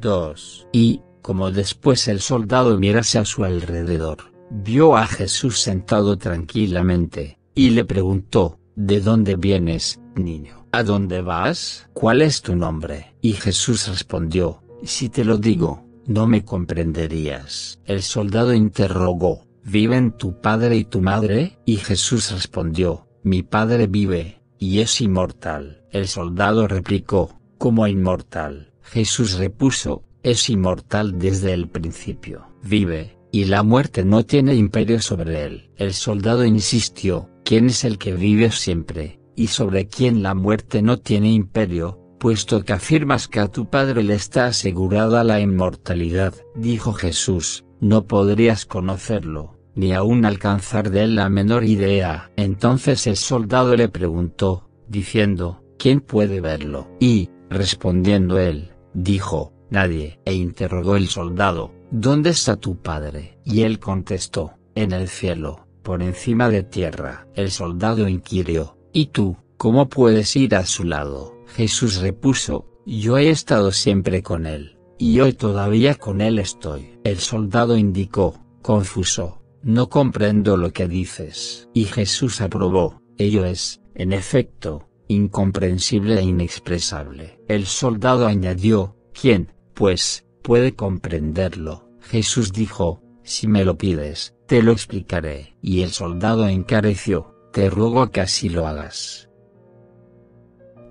2. Y, como después el soldado mirase a su alrededor, vio a Jesús sentado tranquilamente, y le preguntó: ¿de dónde vienes, niño? ¿A dónde vas? ¿Cuál es tu nombre? Y Jesús respondió: si te lo digo, no me comprenderías. El soldado interrogó: ¿viven tu padre y tu madre? Y Jesús respondió: mi padre vive, y es inmortal. El soldado replicó: ¿cómo inmortal? Jesús repuso: es inmortal desde el principio. Vive, y la muerte no tiene imperio sobre él. El soldado insistió: ¿quién es el que vive siempre, y sobre quien la muerte no tiene imperio, puesto que afirmas que a tu padre le está asegurada la inmortalidad? Dijo Jesús: no podrías conocerlo, ni aún alcanzar de él la menor idea. Entonces el soldado le preguntó, diciendo: ¿quién puede verlo? Y, respondiendo él, dijo: nadie. E interrogó el soldado: ¿dónde está tu padre? Y él contestó: en el cielo, por encima de tierra. El soldado inquirió: ¿y tú, cómo puedes ir a su lado? Jesús repuso: yo he estado siempre con él, y hoy todavía con él estoy. El soldado indicó, confuso: no comprendo lo que dices. Y Jesús aprobó: ello es, en efecto, incomprensible e inexpresable. El soldado añadió: ¿quién, pues, puede comprenderlo? Jesús dijo: si me lo pides, te lo explicaré. Y el soldado encareció: te ruego que así lo hagas.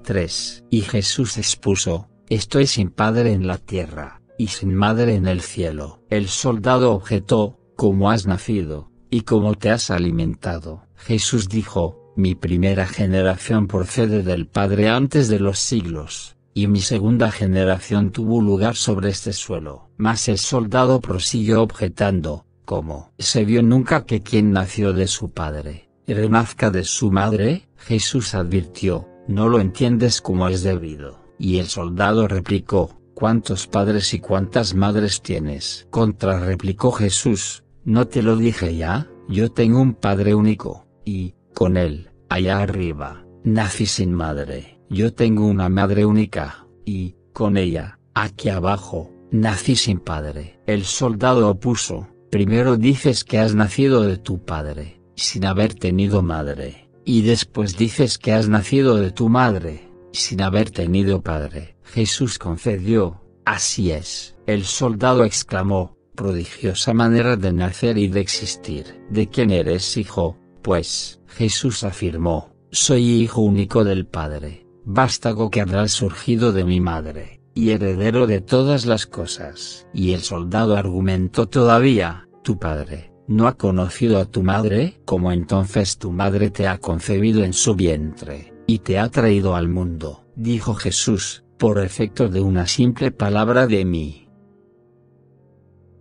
3. Y Jesús expuso: estoy sin padre en la tierra, y sin madre en el cielo. El soldado objetó: ¿cómo has nacido, y cómo te has alimentado? Jesús dijo: mi primera generación procede del Padre antes de los siglos, y mi segunda generación tuvo lugar sobre este suelo. Mas el soldado prosiguió objetando: ¿cómo se vio nunca que quien nació de su padre renazca de su madre? Jesús advirtió: no lo entiendes como es debido. Y el soldado replicó: ¿cuántos padres y cuántas madres tienes? Contrarreplicó Jesús: ¿no te lo dije ya? Yo tengo un padre único, y, con él, allá arriba, nací sin madre. Yo tengo una madre única, y, con ella, aquí abajo, nací sin padre. El soldado opuso: primero dices que has nacido de tu padre, sin haber tenido madre, y después dices que has nacido de tu madre, sin haber tenido padre. Jesús concedió: así es. El soldado exclamó: prodigiosa manera de nacer y de existir. ¿De quién eres hijo, pues? Jesús afirmó: soy hijo único del Padre, vástago carnal surgido de mi madre, y heredero de todas las cosas. Y el soldado argumentó todavía: tu padre ¿no ha conocido a tu madre? ¿Cómo entonces tu madre te ha concebido en su vientre, y te ha traído al mundo? Dijo Jesús: por efecto de una simple palabra de mi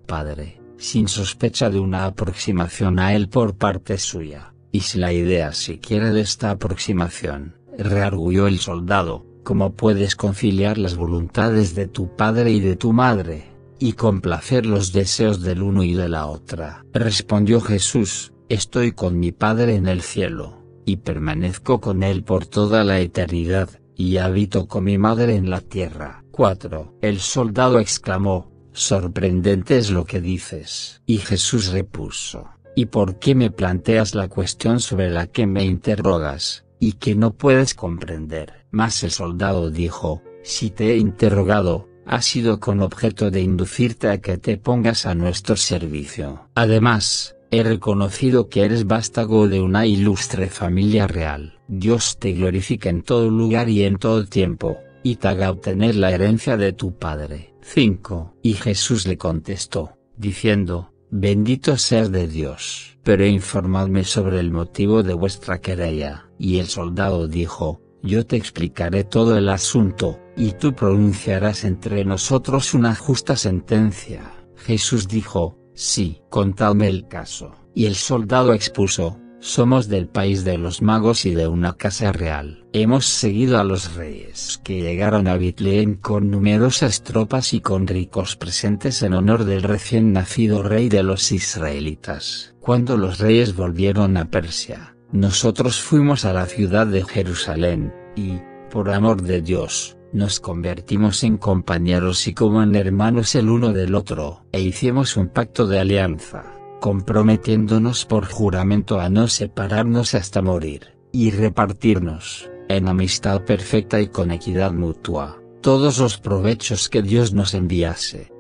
Padre, sin sospecha de una aproximación a él por parte suya, y sin la idea siquiera de esta aproximación, rearguyó el soldado: ¿cómo puedes conciliar las voluntades de tu padre y de tu madre, y complacer los deseos del uno y de la otra? Respondió Jesús: estoy con mi Padre en el cielo, y permanezco con él por toda la eternidad, y habito con mi madre en la tierra. 4. El soldado exclamó: sorprendente es lo que dices. Y Jesús repuso: ¿y por qué me planteas la cuestión sobre la que me interrogas, y que no puedes comprender? Mas el soldado dijo: si te he interrogado, ha sido con objeto de inducirte a que te pongas a nuestro servicio. Además, he reconocido que eres vástago de una ilustre familia real. Dios te glorifique en todo lugar y en todo tiempo, y te haga obtener la herencia de tu Padre. 5. Y Jesús le contestó, diciendo: bendito seas de Dios. Pero informadme sobre el motivo de vuestra querella. Y el soldado dijo: yo te explicaré todo el asunto, y tú pronunciarás entre nosotros una justa sentencia. Jesús dijo: sí, contadme el caso. Y el soldado expuso: somos del país de los magos y de una casa real. Hemos seguido a los reyes que llegaron a Betlén con numerosas tropas y con ricos presentes en honor del recién nacido rey de los israelitas. Cuando los reyes volvieron a Persia, nosotros fuimos a la ciudad de Jerusalén, y, por amor de Dios, nos convertimos en compañeros y como en hermanos el uno del otro, e hicimos un pacto de alianza, comprometiéndonos por juramento a no separarnos hasta morir, y repartirnos, en amistad perfecta y con equidad mutua, todos los provechos que Dios nos enviase.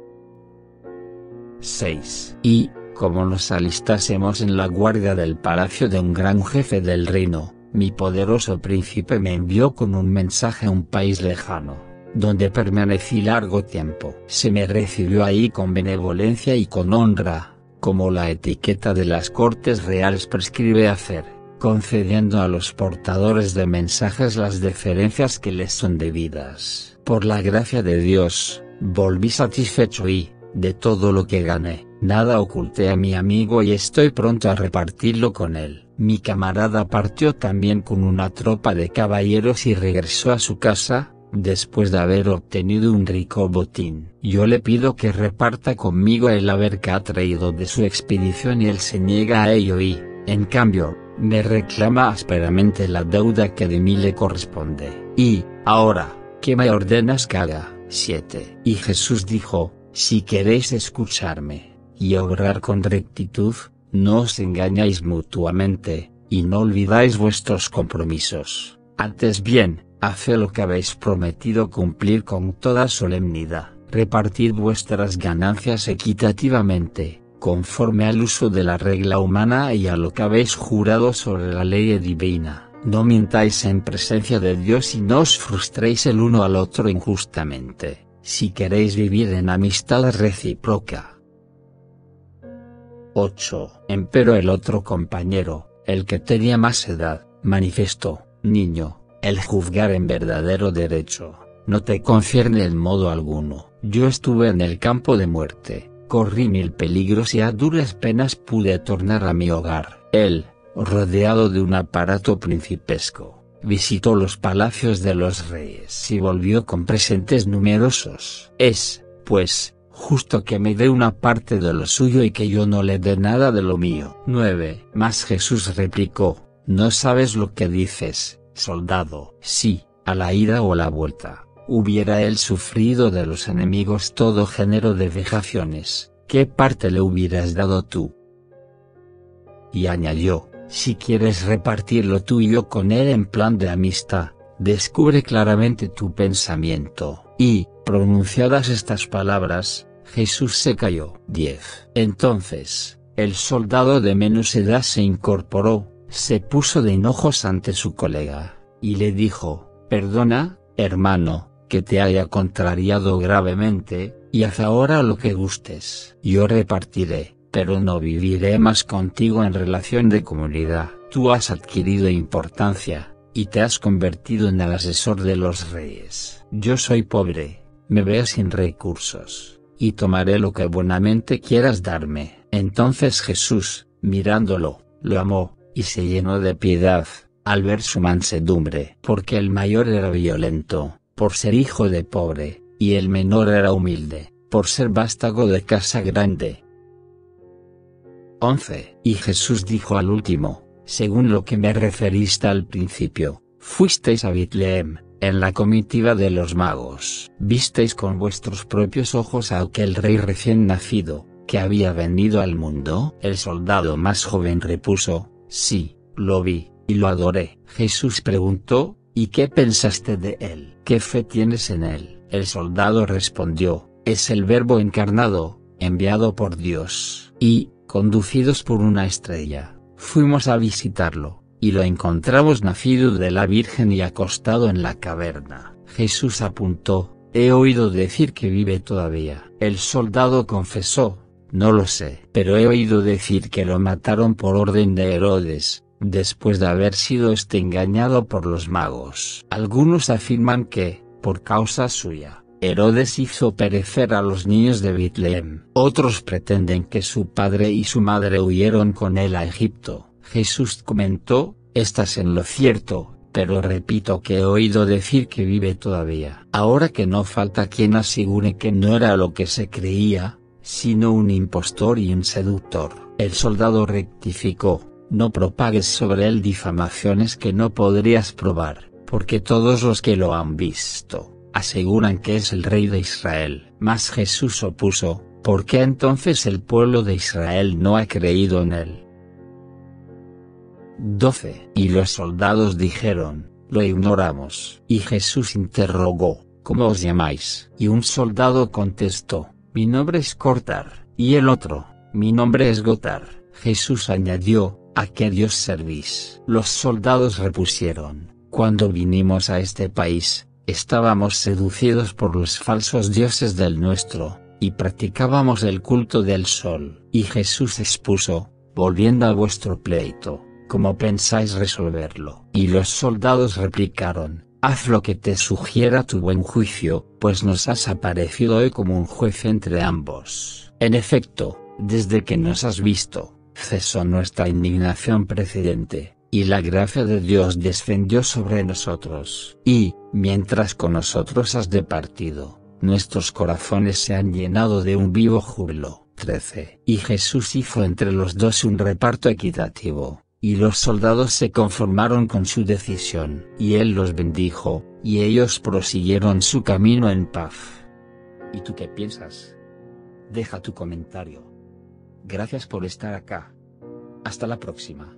6. Y, como nos alistásemos en la guardia del palacio de un gran jefe del reino, mi poderoso príncipe me envió con un mensaje a un país lejano, donde permanecí largo tiempo. Se me recibió ahí con benevolencia y con honra, como la etiqueta de las cortes reales prescribe hacer, concediendo a los portadores de mensajes las deferencias que les son debidas. Por la gracia de Dios, volví satisfecho y, de todo lo que gané, nada oculté a mi amigo y estoy pronto a repartirlo con él. Mi camarada partió también con una tropa de caballeros y regresó a su casa, después de haber obtenido un rico botín. Yo le pido que reparta conmigo el haber que ha traído de su expedición y él se niega a ello y, en cambio, me reclama ásperamente la deuda que de mí le corresponde. Y, ahora, ¿qué me ordenas que haga? 7. Y Jesús dijo: si queréis escucharme, y obrar con rectitud, no os engañáis mutuamente, y no olvidáis vuestros compromisos. Antes bien, haced lo que habéis prometido cumplir con toda solemnidad. Repartid vuestras ganancias equitativamente, conforme al uso de la regla humana y a lo que habéis jurado sobre la ley divina. No mintáis en presencia de Dios y no os frustréis el uno al otro injustamente, si queréis vivir en amistad recíproca. 8. Empero el otro compañero, el que tenía más edad, manifestó: niño, el juzgar en verdadero derecho, no te concierne en modo alguno. Yo estuve en el campo de muerte, corrí 1000 peligros y a duras penas pude tornar a mi hogar. Él, rodeado de un aparato principesco, visitó los palacios de los reyes y volvió con presentes numerosos. Es, pues, justo que me dé una parte de lo suyo y que yo no le dé nada de lo mío. 9. Mas Jesús replicó: no sabes lo que dices, soldado. Si, a la ida o a la vuelta, hubiera él sufrido de los enemigos todo género de vejaciones, ¿qué parte le hubieras dado tú? Y añadió: si quieres repartir lo tuyo con él en plan de amistad, descubre claramente tu pensamiento. Y, pronunciadas estas palabras, Jesús se calló. 10. Entonces, el soldado de menos edad se incorporó, se puso de hinojos ante su colega, y le dijo: perdona, hermano, que te haya contrariado gravemente, y haz ahora lo que gustes. Yo repartiré, pero no viviré más contigo en relación de comunidad. Tú has adquirido importancia, y te has convertido en el asesor de los reyes. Yo soy pobre, me veo sin recursos, y tomaré lo que buenamente quieras darme. Entonces Jesús, mirándolo, lo amó, y se llenó de piedad, al ver su mansedumbre. Porque el mayor era violento, por ser hijo de pobre, y el menor era humilde, por ser vástago de casa grande. 11. Y Jesús dijo al último: según lo que me referiste al principio, fuisteis a Betlehem, en la comitiva de los magos. Visteis con vuestros propios ojos a aquel rey recién nacido, que había venido al mundo. El soldado más joven repuso: sí, lo vi, y lo adoré. Jesús preguntó: ¿y qué pensaste de él? ¿Qué fe tienes en él? El soldado respondió: es el Verbo encarnado, enviado por Dios. Y, conducidos por una estrella, fuimos a visitarlo, y lo encontramos nacido de la Virgen y acostado en la caverna. Jesús apuntó: he oído decir que vive todavía. El soldado confesó: no lo sé, pero he oído decir que lo mataron por orden de Herodes, después de haber sido engañado por los magos. Algunos afirman que, por causa suya, Herodes hizo perecer a los niños de Betlehem. Otros pretenden que su padre y su madre huyeron con él a Egipto. Jesús comentó: estás en lo cierto, pero repito que he oído decir que vive todavía. Ahora que no falta quien asegure que no era lo que se creía, sino un impostor y un seductor. El soldado rectificó: no propagues sobre él difamaciones que no podrías probar, porque todos los que lo han visto aseguran que es el rey de Israel. Mas Jesús opuso: ¿por qué entonces el pueblo de Israel no ha creído en él? 12. Y los soldados dijeron: lo ignoramos. Y Jesús interrogó: ¿cómo os llamáis? Y un soldado contestó: mi nombre es Cortar. Y el otro: mi nombre es Gotar. Jesús añadió: ¿a qué Dios servís? Los soldados repusieron: cuando vinimos a este país, estábamos seducidos por los falsos dioses del nuestro, y practicábamos el culto del sol. Y Jesús expuso: volviendo a vuestro pleito, ¿cómo pensáis resolverlo? Y los soldados replicaron: haz lo que te sugiera tu buen juicio, pues nos has aparecido hoy como un juez entre ambos. En efecto, desde que nos has visto, cesó nuestra indignación precedente, y la gracia de Dios descendió sobre nosotros. Y, mientras con nosotros has departido, nuestros corazones se han llenado de un vivo júbilo. 13. Y Jesús hizo entre los dos un reparto equitativo, y los soldados se conformaron con su decisión. Y él los bendijo, y ellos prosiguieron su camino en paz. ¿Y tú qué piensas? Deja tu comentario. Gracias por estar acá. Hasta la próxima.